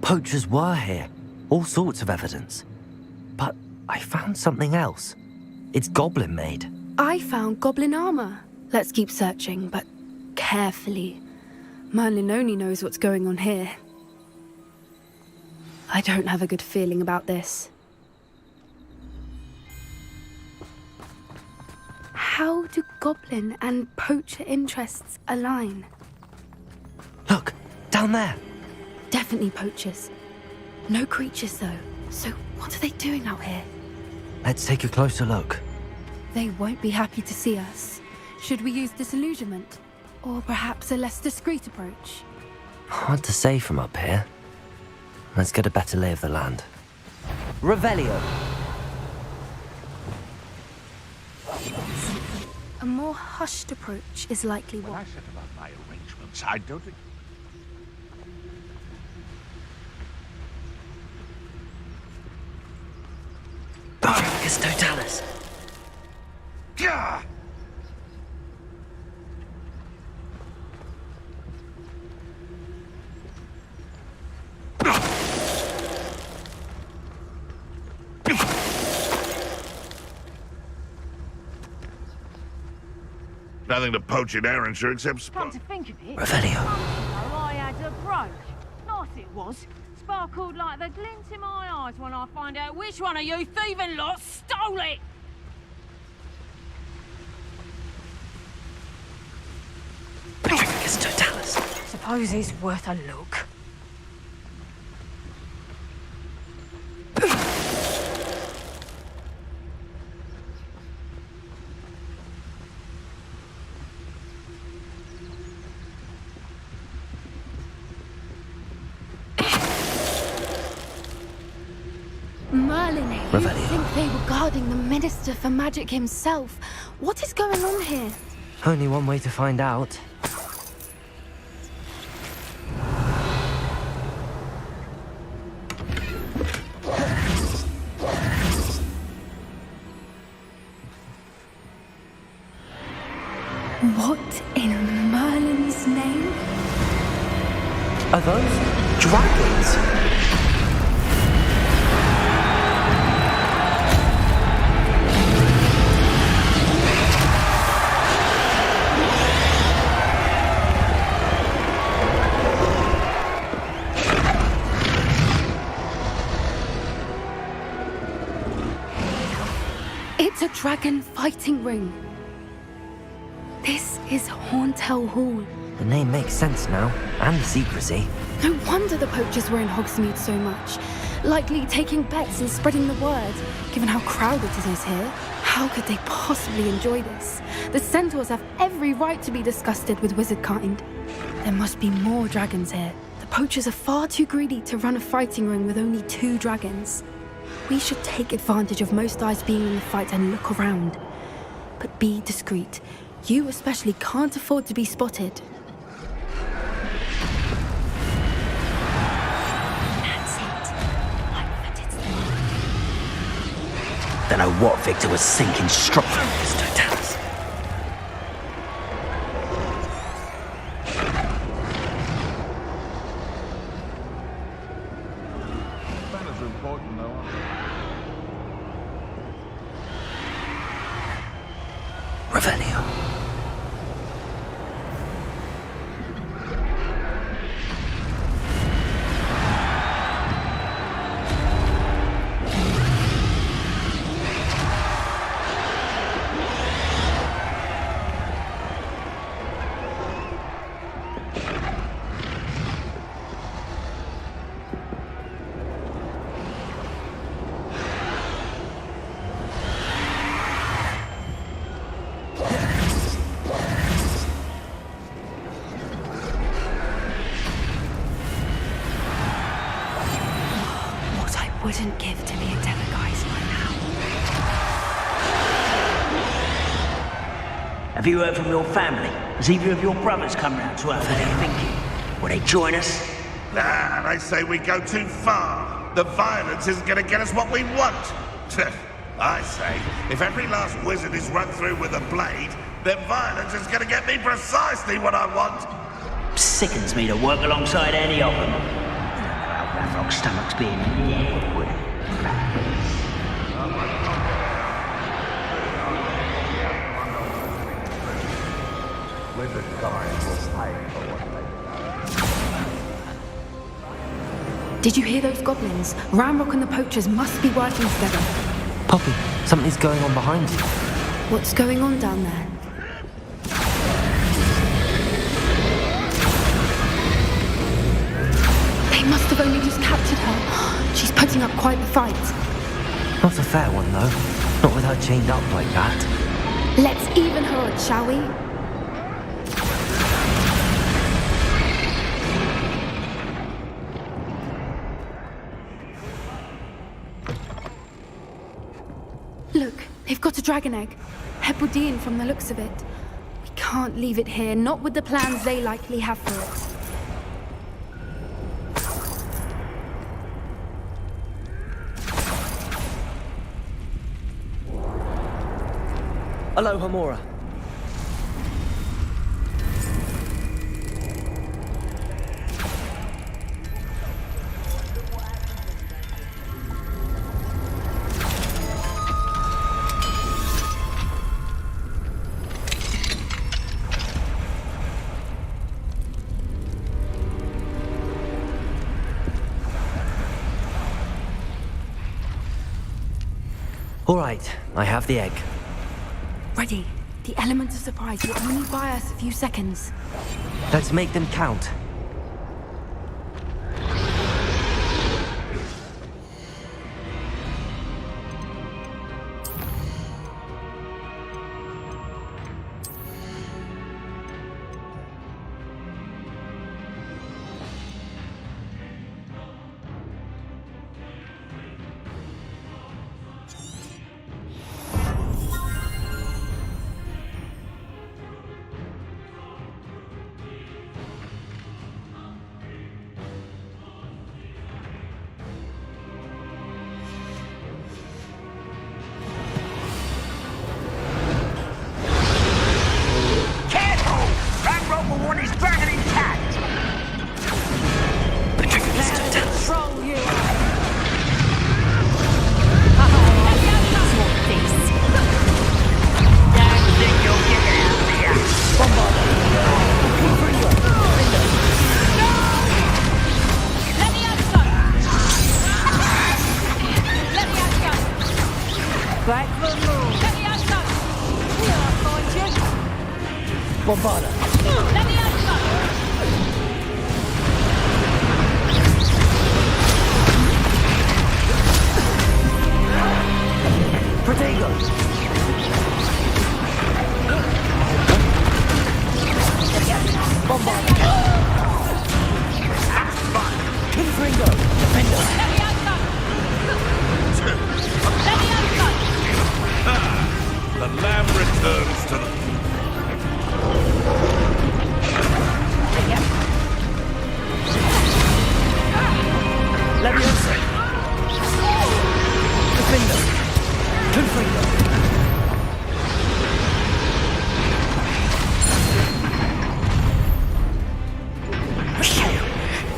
Poachers were here. All sorts of evidence. But I found something else. It's goblin made. I found goblin armor. Let's keep searching, but carefully. Merlin only knows what's going on here. I don't have a good feeling about this. How do goblin and poacher interests align? Look, down there. Definitely poachers. No creatures, though. So what are they doing out here? Let's take a closer look. They won't be happy to see us. Should we use disillusionment? Or perhaps a less discreet approach? Hard to say from up here. Let's get a better lay of the land. Revelio! A more hushed approach is likely When what... I set about my arrangements, I don't think... Broomsticks totalis! Gah! Nothing to poach in Arrowshire except Come to think of it, Revelio. I had a brooch. Nice it was. Sparkled like the glint in my eyes when I find out which one of you thieving lot stole it. Broomsticks totalis. Suppose it's worth a look. Merlin, you Revelio. think they were guarding the Minister for Magic himself? What is going on here? Only one way to find out. What in Merlin's name? Are those dragons? It's a dragon fighting ring. This is Hauntel Hall. The name makes sense now, and the secrecy. No wonder the poachers were in Hogsmeade so much. Likely taking bets and spreading the word, given how crowded it is here. How could they possibly enjoy this? The centaurs have every right to be disgusted with wizard kind. There must be more dragons here. The poachers are far too greedy to run a fighting ring with only 2 dragons. We should take advantage of most eyes being in the fight and look around. But be discreet. You especially can't afford to be spotted. That's it. Don't know what Victor was thinking. Struck his totalis. Banners are important, though, aren't they? Revelio. Wouldn't give to be a Demiguise right now. Have you heard from your family? Has either of your brothers come round to Earth? What are they thinking? Will they join us? Nah, they say we go too far. The violence isn't going to get us what we want. I say, if every last wizard is run through with a blade, then violence is going to get me precisely what I want. Sickens me to work alongside any of them. Ravrock stomachs being liquid. Did you hear those goblins? Ramrock and the Poachers must be working together. Poppy, something's going on behind you. What's going on down there? They must have only just captured her. She's putting up quite the fight. Not a fair one, though. Not with her chained up like that. Let's even her odds, shall we? Look, they've got a dragon egg. Hebridean from the looks of it. We can't leave it here, not with the plans they likely have for it. Hello, Hamora. All right, I have the egg. Ready. The element of surprise will only buy us a few seconds. Let's make them count.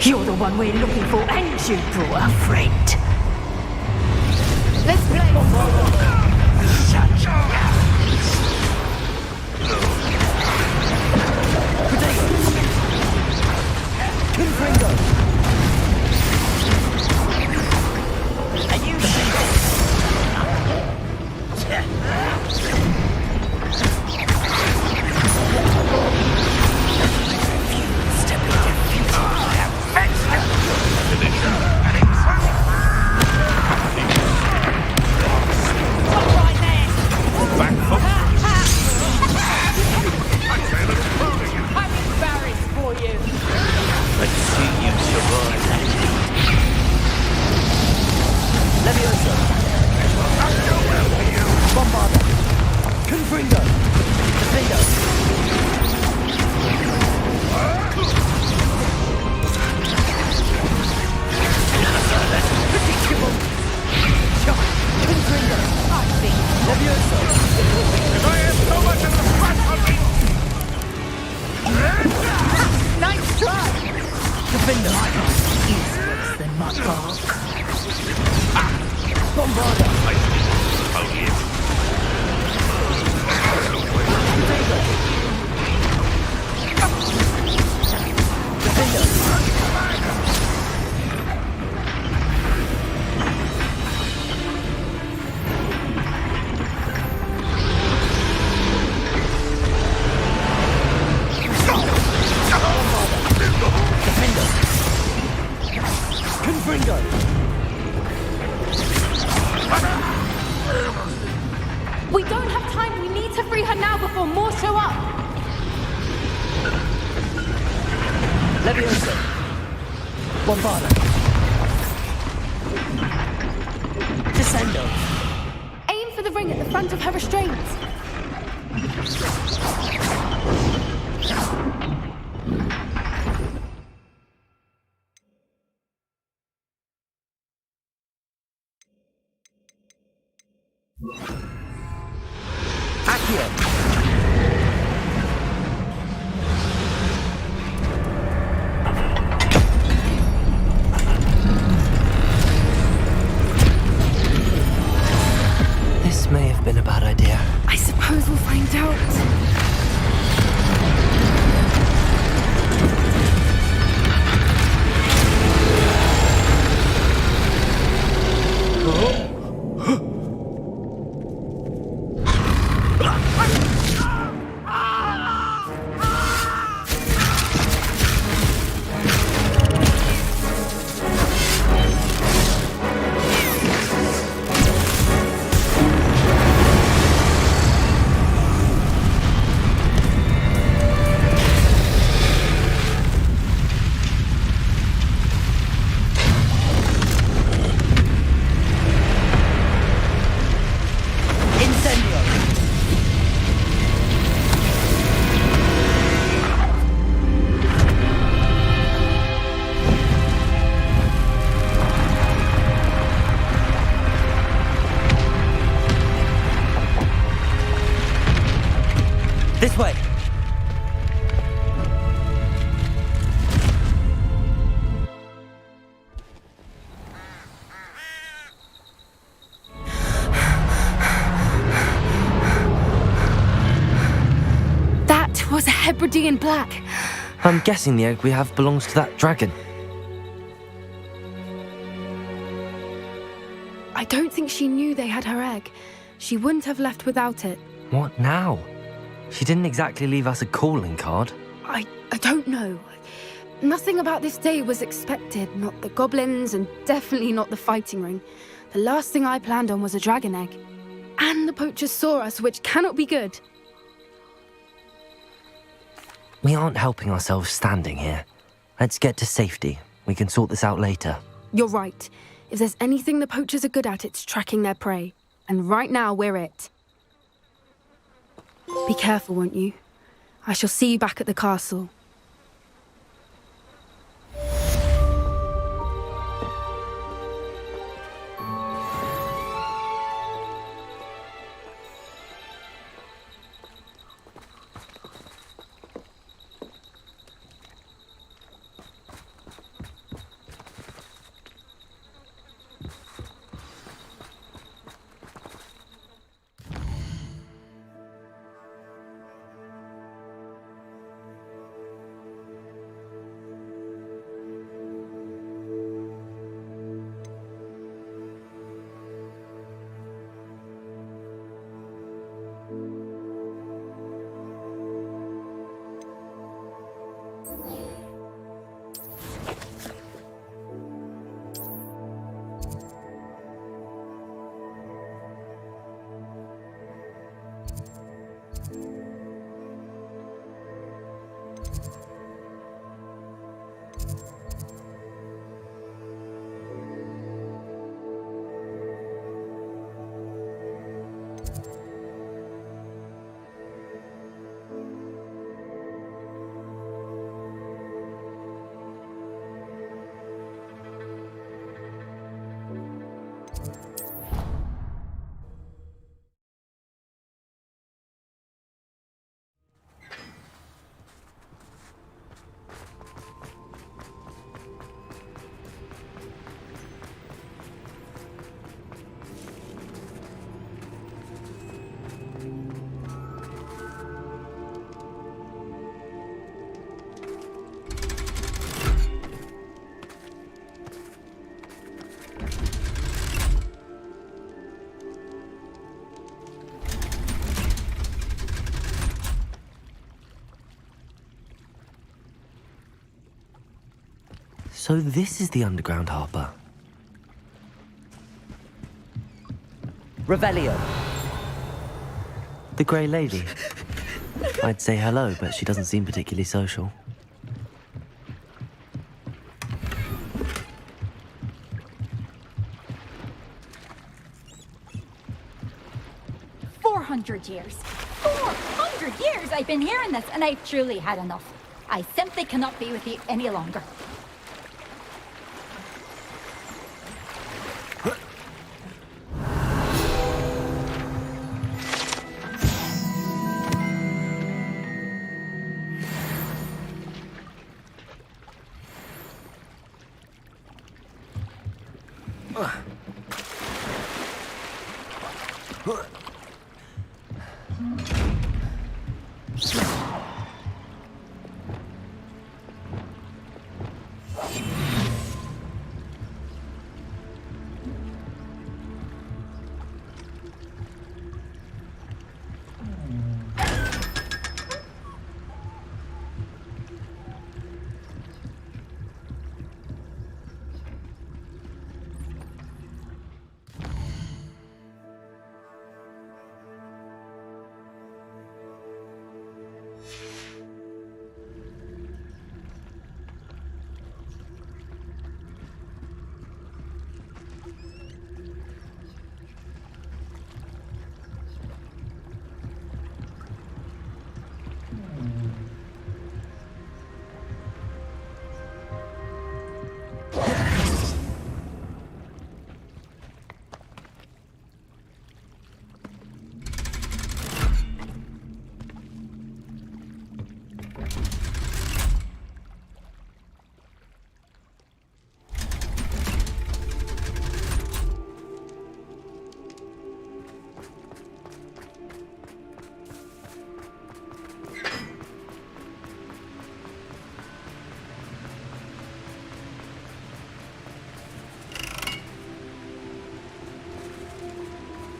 You're the one we're looking for, and you brought a friend. Let's play. Such Are you Let's see you Defender! Is worse than my bark. Bombarder! Only it. We don't have time. We need to free her now before more show up. Leviosa! Bombarda! Descendo! Aim for the ring at the front of her restraints. This may have been a bad idea. I suppose we'll find out. This way! That was a Hebridean black. I'm guessing the egg we have belongs to that dragon. I don't think she knew they had her egg. She wouldn't have left without it. What now? She didn't exactly leave us a calling card. I don't know. Nothing about this day was expected. Not the goblins, and definitely not the fighting ring. The last thing I planned on was a dragon egg. And the poachers saw us, which cannot be good. We aren't helping ourselves standing here. Let's get to safety. We can sort this out later. You're right. If there's anything the poachers are good at, it's tracking their prey. And right now, we're it. Be careful, won't you? I shall see you back at the castle. So this is the underground harbour. Revelio. The Grey Lady. I'd say hello, but she doesn't seem particularly social. Years. 400 years I've been hearing this, and I've truly had enough. I simply cannot be with you any longer.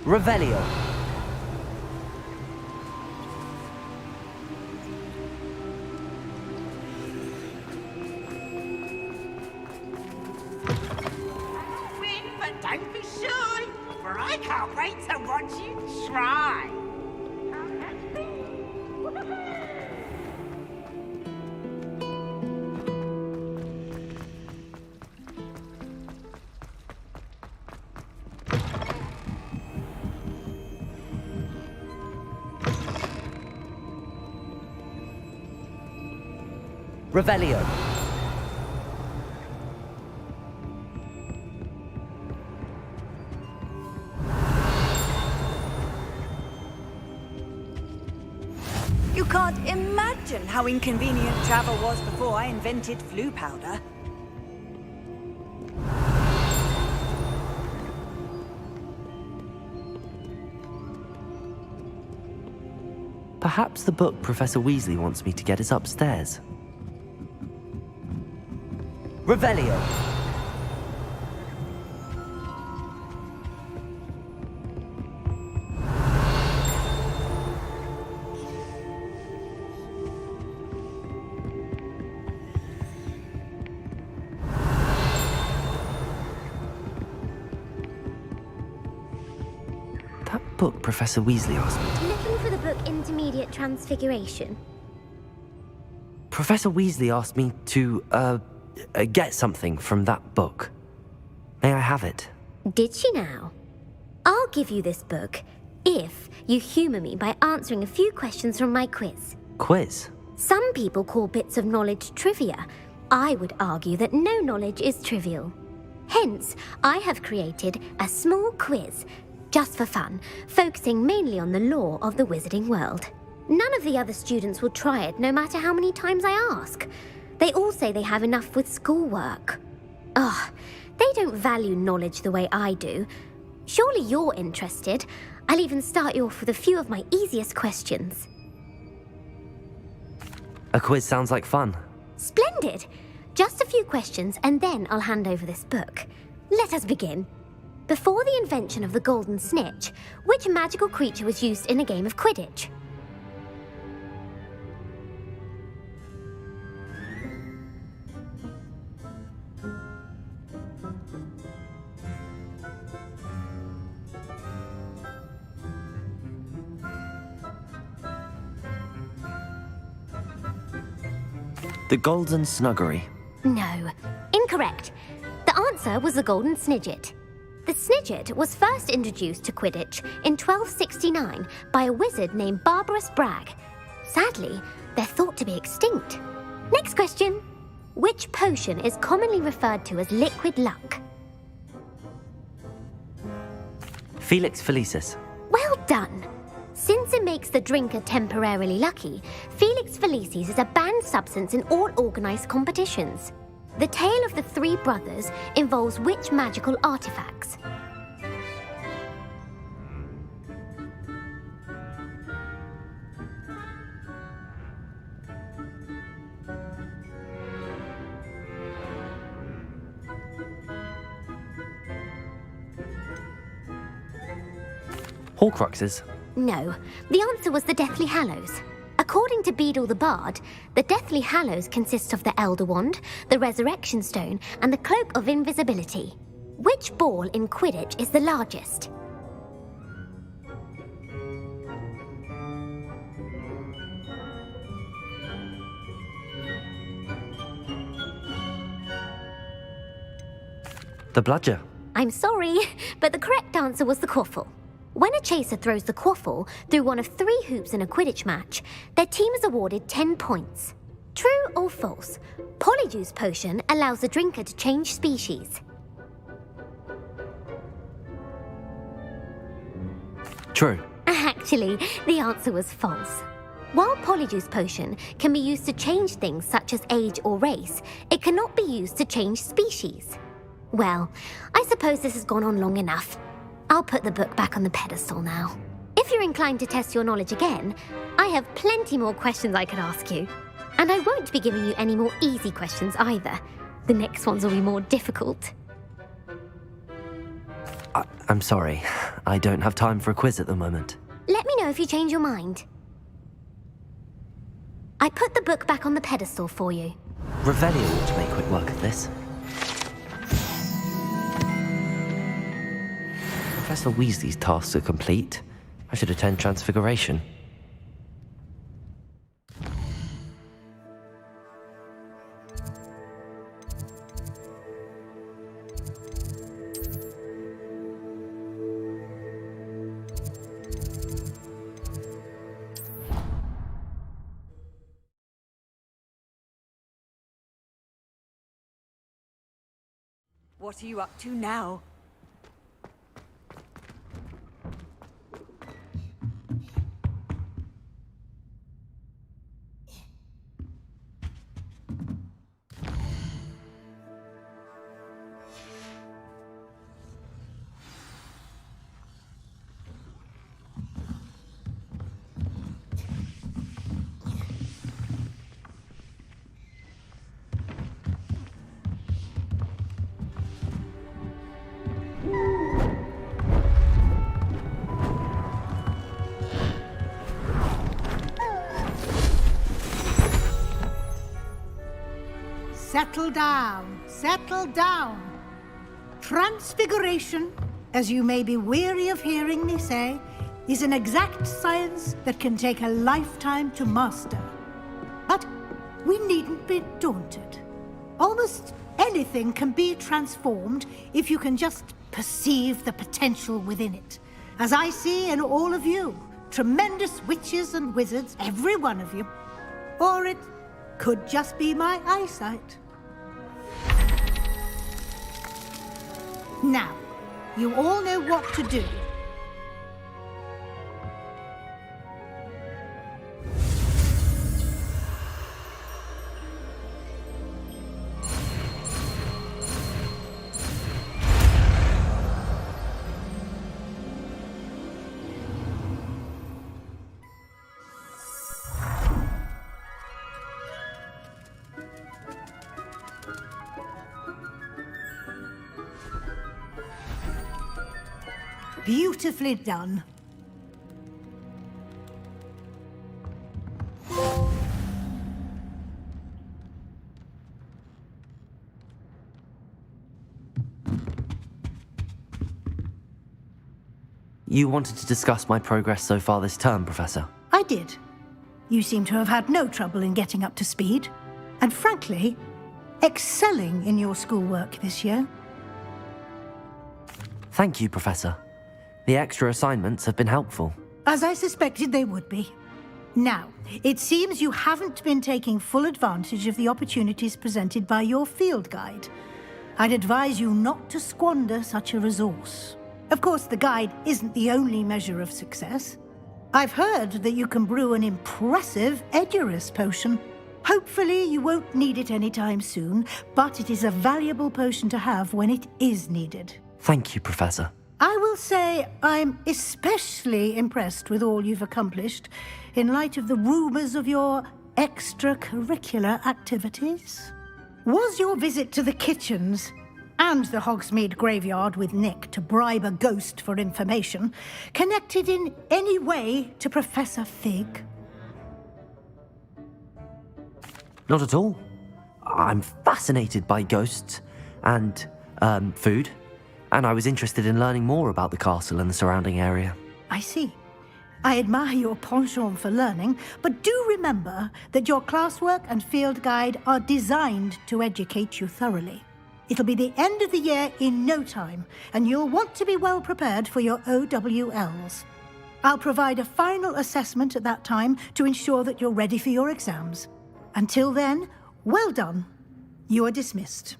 Revelio. Win, but don't be shy, for I can't wait to watch you try. Revelio. You can't imagine how inconvenient travel was before I invented flu powder. Perhaps the book Professor Weasley wants me to get is upstairs. Revelio. That book Professor Weasley asked me. Looking for the book Intermediate Transfiguration? Professor Weasley asked me to, get something from that book. May I have it? Did she now? I'll give you this book if you humour me by answering a few questions from my quiz. Quiz? Some people call bits of knowledge trivia. I would argue that no knowledge is trivial. Hence, I have created a small quiz, just for fun, focusing mainly on the lore of the wizarding world. None of the other students will try it, no matter how many times I ask. They all say they have enough with schoolwork. Ugh, they don't value knowledge the way I do. Surely you're interested. I'll even start you off with a few of my easiest questions. A quiz sounds like fun. Splendid! Just a few questions and then I'll hand over this book. Let us begin. Before the invention of the golden snitch, which magical creature was used in a game of Quidditch? The Golden Snuggery. No, incorrect. The answer was the Golden Snidget. The Snidget was first introduced to Quidditch in 1269 by a wizard named Barbarous Bragg. Sadly, they're thought to be extinct. Next question. Which potion is commonly referred to as liquid luck? Felix Felicis. Well done. Since it makes the drinker temporarily lucky, Felix Felicis is a banned substance in all organised competitions. The tale of the three brothers involves which magical artifacts? Horcruxes. No, the answer was the Deathly Hallows. According to Beadle the Bard, the Deathly Hallows consists of the Elder Wand, the Resurrection Stone, and the Cloak of Invisibility. Which ball in Quidditch is the largest? The Bludger. I'm sorry, but the correct answer was the Quaffle. When a chaser throws the Quaffle through one of 3 hoops in a Quidditch match, their team is awarded 10 points. True or false? Polyjuice Potion allows the drinker to change species. True. Actually, the answer was false. While Polyjuice Potion can be used to change things such as age or race, it cannot be used to change species. Well, I suppose this has gone on long enough. I'll put the book back on the pedestal now. If you're inclined to test your knowledge again, I have plenty more questions I could ask you. And I won't be giving you any more easy questions either. The next ones will be more difficult. I'm sorry. I don't have time for a quiz at the moment. Let me know if you change your mind. I put the book back on the pedestal for you. Revelio ought to make quick work of this. Professor Weasley's tasks are complete. I should attend Transfiguration. What are you up to now? Settle down, settle down. Transfiguration, as you may be weary of hearing me say, is an exact science that can take a lifetime to master. But we needn't be daunted. Almost anything can be transformed if you can just perceive the potential within it. As I see in all of you, tremendous witches and wizards, every one of you. Or it could just be my eyesight. Now, you all know what to do. Beautifully done. You wanted to discuss my progress so far this term, Professor? I did. You seem to have had no trouble in getting up to speed. and frankly, excelling in your schoolwork this year. Thank you, Professor. The extra assignments have been helpful. As I suspected they would be. Now, it seems you haven't been taking full advantage of the opportunities presented by your field guide. I'd advise you not to squander such a resource. Of course, the guide isn't the only measure of success. I've heard that you can brew an impressive Edurus potion. Hopefully you won't need it anytime soon, but it is a valuable potion to have when it is needed. Thank you, Professor. I will say I'm especially impressed with all you've accomplished in light of the rumors of your extracurricular activities. Was your visit to the kitchens and the Hogsmeade graveyard with Nick to bribe a ghost for information connected in any way to Professor Fig? Not at all. I'm fascinated by ghosts and food, and I was interested in learning more about the castle and the surrounding area. I see. I admire your penchant for learning, but do remember that your classwork and field guide are designed to educate you thoroughly. It'll be the end of the year in no time, and you'll want to be well prepared for your OWLs. I'll provide a final assessment at that time to ensure that you're ready for your exams. Until then, well done. You are dismissed.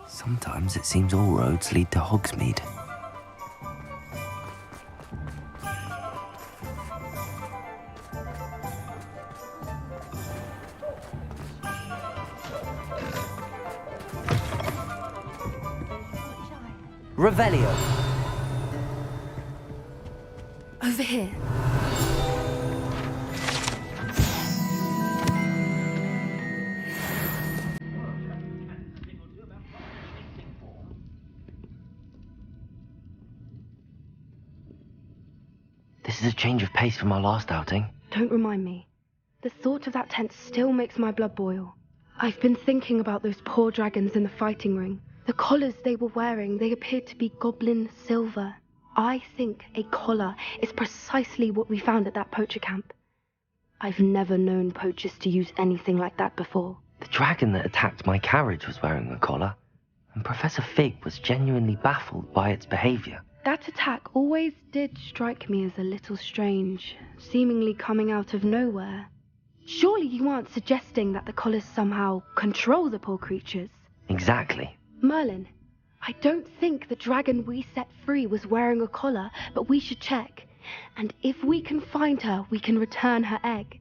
Sometimes it seems all roads lead to Hogsmeade. Revelio. Over here. This is a change of pace from our last outing. Don't remind me. The thought of that tent still makes my blood boil. I've been thinking about those poor dragons in the fighting ring. The collars they were wearing, they appeared to be goblin silver. I think a collar is precisely what we found at that poacher camp. I've never known poachers to use anything like that before. The dragon that attacked my carriage was wearing a collar, and Professor Fig was genuinely baffled by its behavior. That attack always did strike me as a little strange, seemingly coming out of nowhere. Surely you aren't suggesting that the collars somehow control the poor creatures? Exactly. Merlin, I don't think the dragon we set free was wearing a collar, but we should check. And if we can find her, we can return her egg.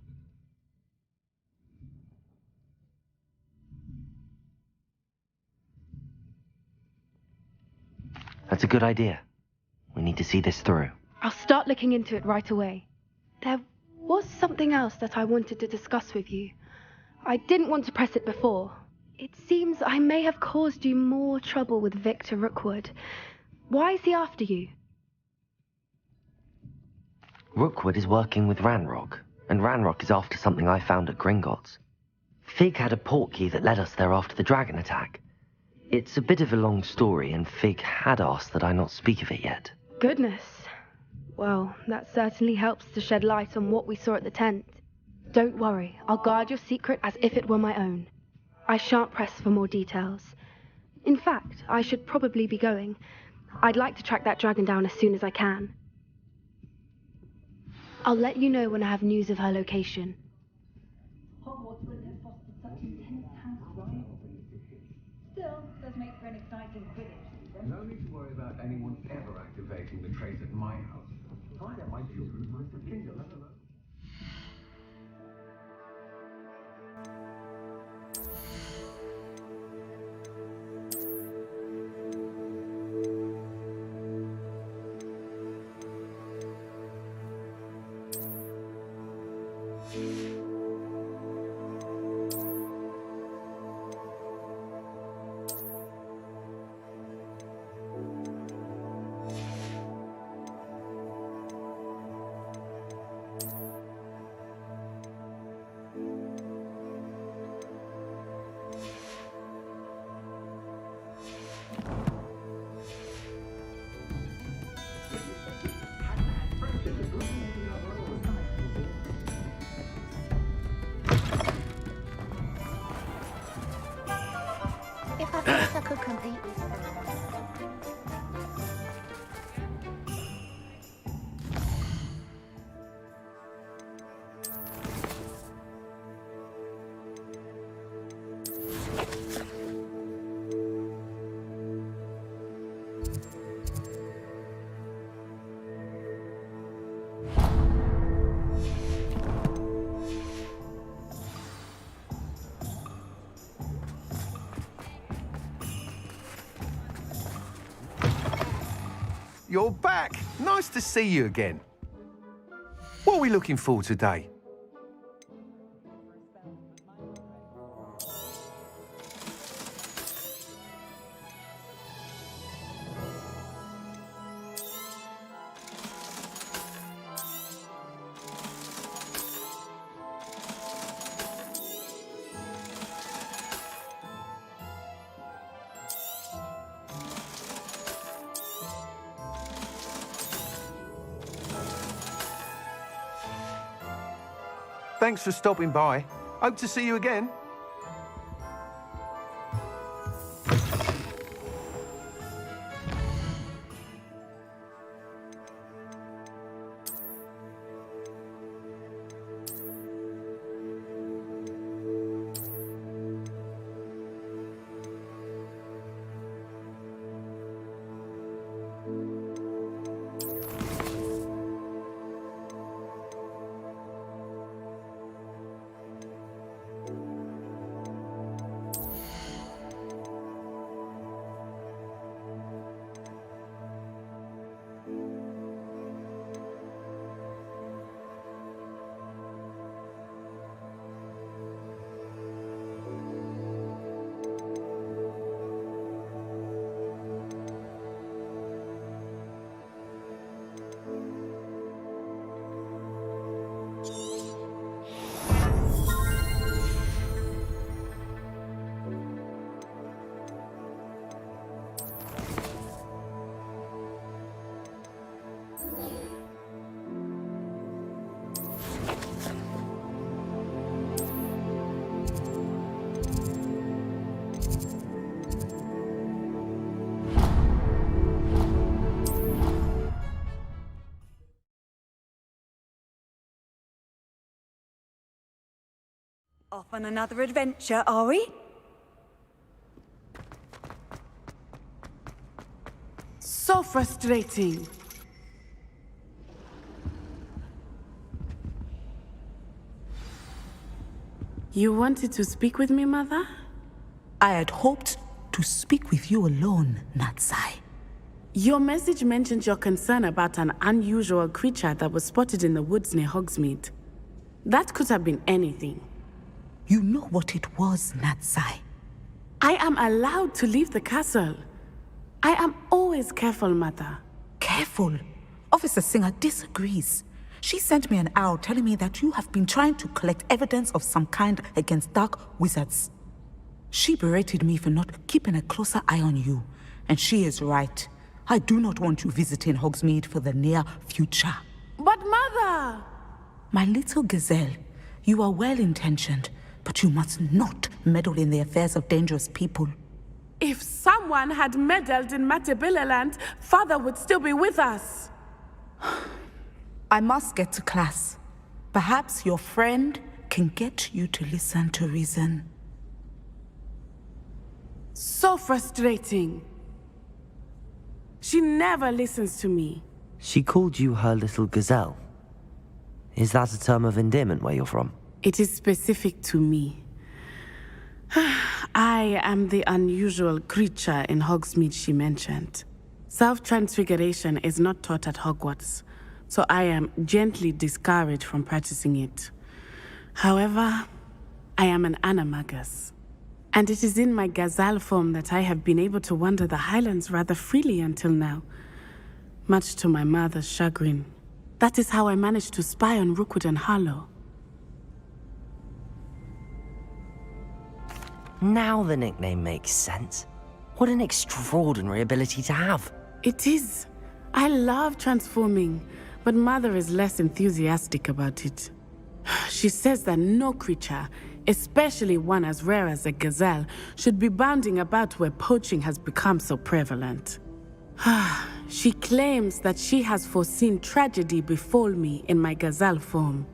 That's a good idea. We need to see this through. I'll start looking into it right away. There was something else that I wanted to discuss with you. I didn't want to press it before. It seems I may have caused you more trouble with Victor Rookwood. Why is he after you? Rookwood is working with Ranrock, and Ranrock is after something I found at Gringotts. Fig had a portkey that led us there after the dragon attack. It's a bit of a long story, and Fig had asked that I not speak of it yet. Goodness. Well, that certainly helps to shed light on what we saw at the tent. Don't worry, I'll guard your secret as if it were my own. I shan't press for more details. In fact, I should probably be going. I'd like to track that dragon down as soon as I can. I'll let you know when I have news of her location. Hogwarts wouldn't have fostered such intense house rivalry. Still, does make for an exciting Quidditch season. No need to worry about anyone ever activating the trace at my house. Find out my children's most of Kindle. If I think I could compete. You're back. Nice to see you again. What are we looking for today? Thanks for stopping by. Hope to see you again. Off on another adventure, are we? So frustrating. You wanted to speak with me, Mother? I had hoped to speak with you alone, Natsai. Your message mentioned your concern about an unusual creature that was spotted in the woods near Hogsmeade. That could have been anything. You know what it was, Natsai. I am allowed to leave the castle. I am always careful, Mother. Careful? Officer Singer disagrees. She sent me an owl telling me that you have been trying to collect evidence of some kind against dark wizards. She berated me for not keeping a closer eye on you, and she is right. I do not want you visiting Hogsmeade for the near future. But Mother! My little gazelle, you are well-intentioned, but you must not meddle in the affairs of dangerous people. If someone had meddled in Matabeleland, Father would still be with us. I must get to class. Perhaps your friend can get you to listen to reason. So frustrating. She never listens to me. She called you her little gazelle. Is that a term of endearment where you're from? It is specific to me. I am the unusual creature in Hogsmeade she mentioned. Self-transfiguration is not taught at Hogwarts, so I am gently discouraged from practicing it. However, I am an animagus, and it is in my gazelle form that I have been able to wander the Highlands rather freely until now, much to my mother's chagrin. That is how I managed to spy on Rookwood and Harlow. Now the nickname makes sense. What an extraordinary ability to have. It is. I love transforming, but Mother is less enthusiastic about it. She says that no creature, especially one as rare as a gazelle, should be bounding about where poaching has become so prevalent. She claims that she has foreseen tragedy befall me in my gazelle form.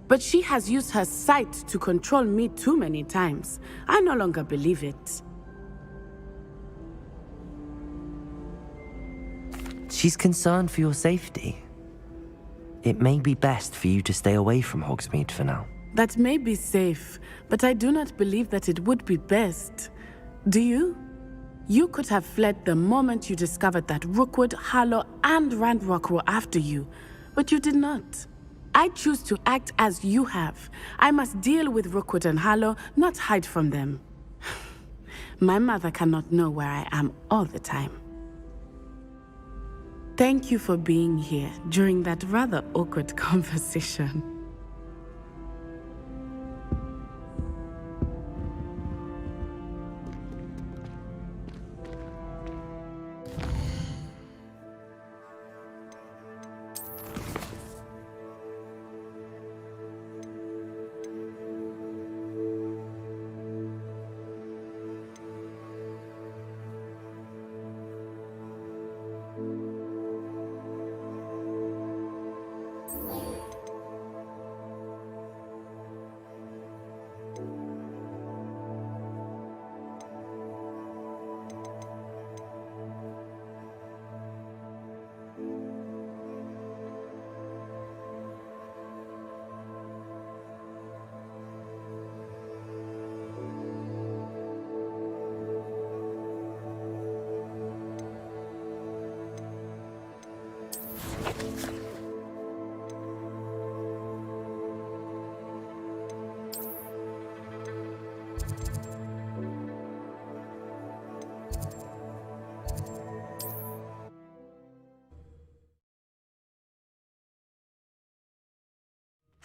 But she has used her sight to control me too many times. I no longer believe it. She's concerned for your safety. It may be best for you to stay away from Hogsmeade for now. That may be safe, but I do not believe that it would be best. Do you? You could have fled the moment you discovered that Rookwood, Harlow, and Ranrock were after you, but you did not. I choose to act as you have. I must deal with Rookwood and Harlow, not hide from them. My mother cannot know where I am all the time. Thank you for being here during that rather awkward conversation.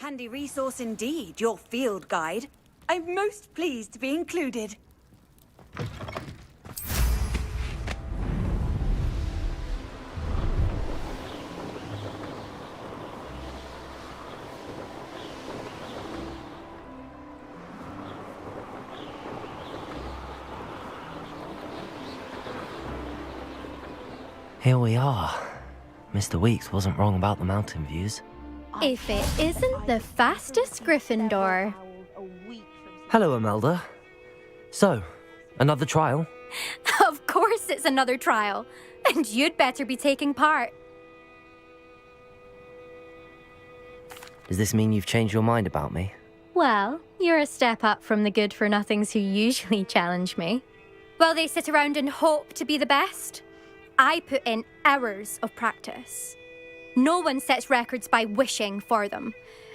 Handy resource indeed, your field guide. I'm most pleased to be included. Here we are. Mr. Weeks wasn't wrong about the mountain views. If it isn't the fastest Gryffindor. Hello, Imelda. So, another trial? Of course it's another trial. And you'd better be taking part. Does this mean you've changed your mind about me? Well, you're a step up from the good-for-nothings who usually challenge me. While they sit around and hope to be the best, I put in hours of practice. No one sets records by wishing for them,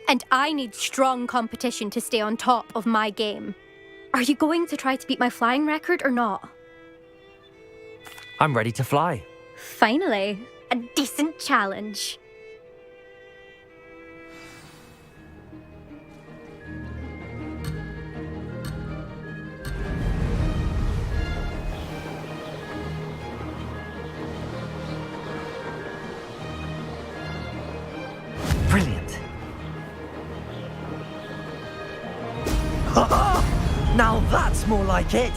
and I need strong competition to stay on top of my game. Are you going to try to beat my flying record or not? I'm ready to fly. Finally, a decent challenge. Brilliant. Now that's more like it.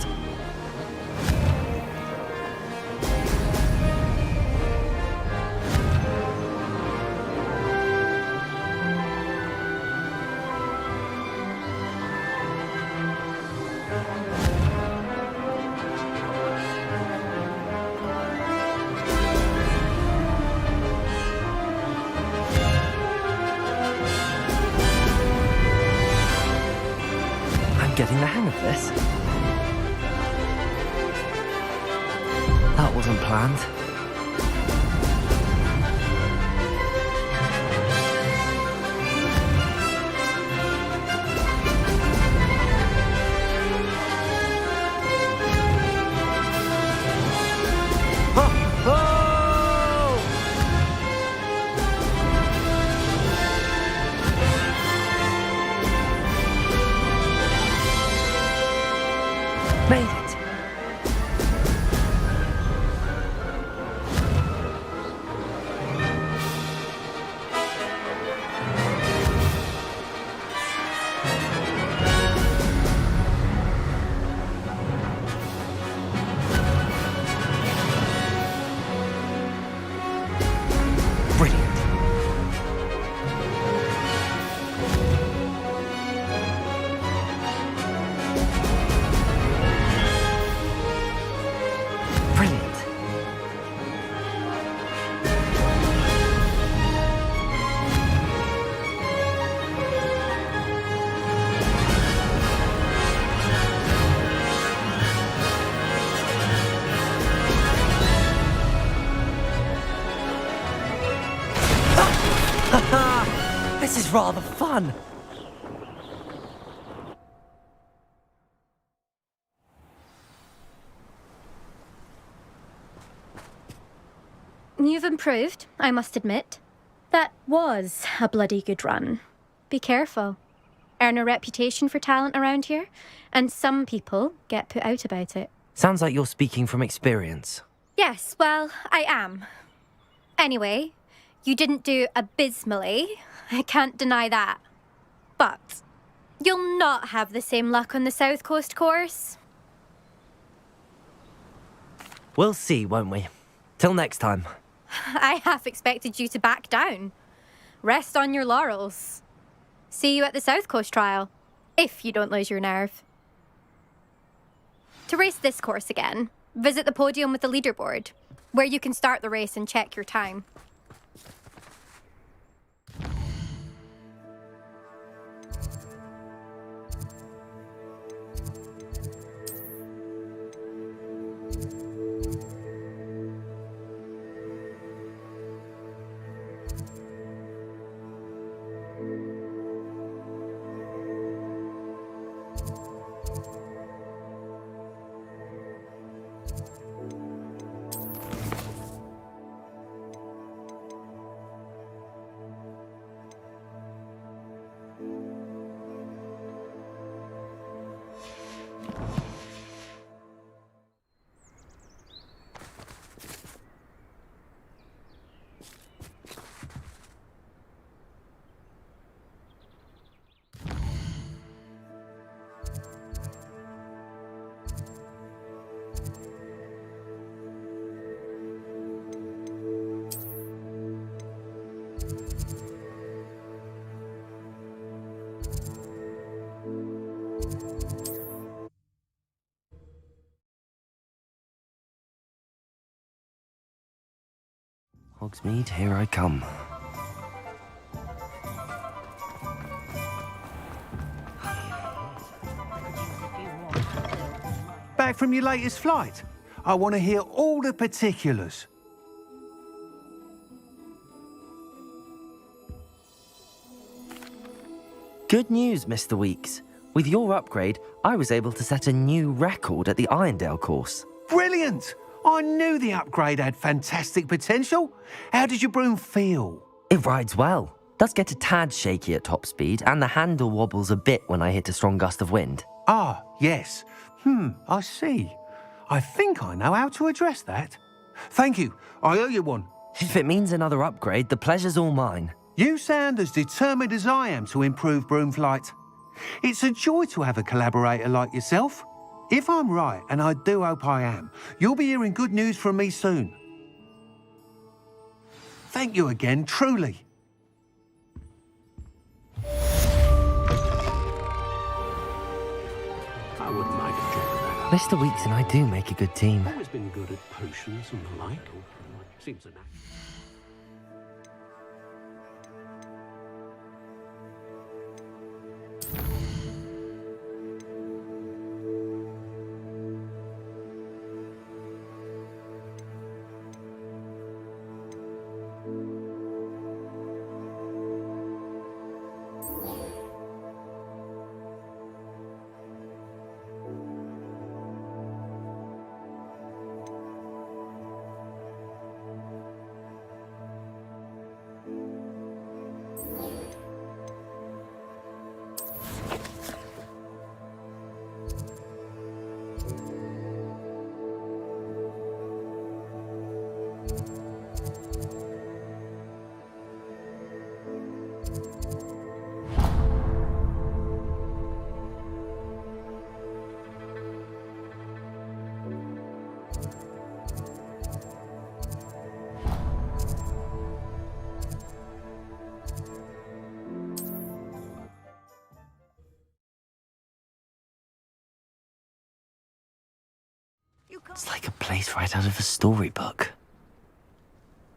sign of this. That wasn't planned. Made it! Brilliant. Brilliant. This is rather fun. You've improved, I must admit. That was a bloody good run. Be careful. Earn a reputation for talent around here, and some people get put out about it. Sounds like you're speaking from experience. Yes, well, I am. Anyway, you didn't do abysmally. I can't deny that. But you'll not have the same luck on the South Coast course. We'll see, won't we? Till next time. I half expected you to back down. Rest on your laurels. See you at the South Coast trial, if you don't lose your nerve. To race this course again, visit the podium with the leaderboard, where you can start the race and check your time. Hogsmeade, here I come. Back from your latest flight? I want to hear all the particulars. Good news, Mr. Weeks. With your upgrade, I was able to set a new record at the Irondale course. Brilliant! I knew the upgrade had fantastic potential. How did your broom feel? It rides well. Does get a tad shaky at top speed, and the handle wobbles a bit when I hit a strong gust of wind. Ah, yes. I see. I think I know how to address that. Thank you. I owe you one. If it means another upgrade, the pleasure's all mine. You sound as determined as I am to improve broom flight. It's a joy to have a collaborator like yourself. If I'm right, and I do hope I am, you'll be hearing good news from me soon. Thank you again, truly. I wouldn't mind a job of that. Mr. Weeks and I do make a good team. Always been good at potions and the like. Seems a knack. It's like a place right out of a storybook.